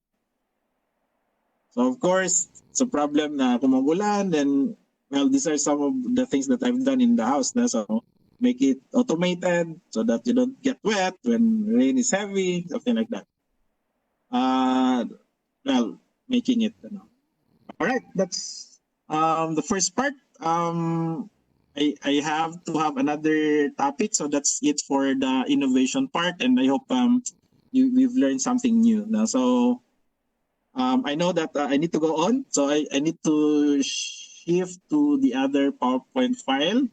of course, it's a problem na kung magulan, then these are some of the things that I've done in the house. So make it automated so that you don't get wet when rain is heavy, something like that. well, making it. All right, that's the first part. I have to have another topic, so that's it for the innovation part, and I hope we've learned something new. Now, so I know that I need to go on, so I need to shift to the other PowerPoint file.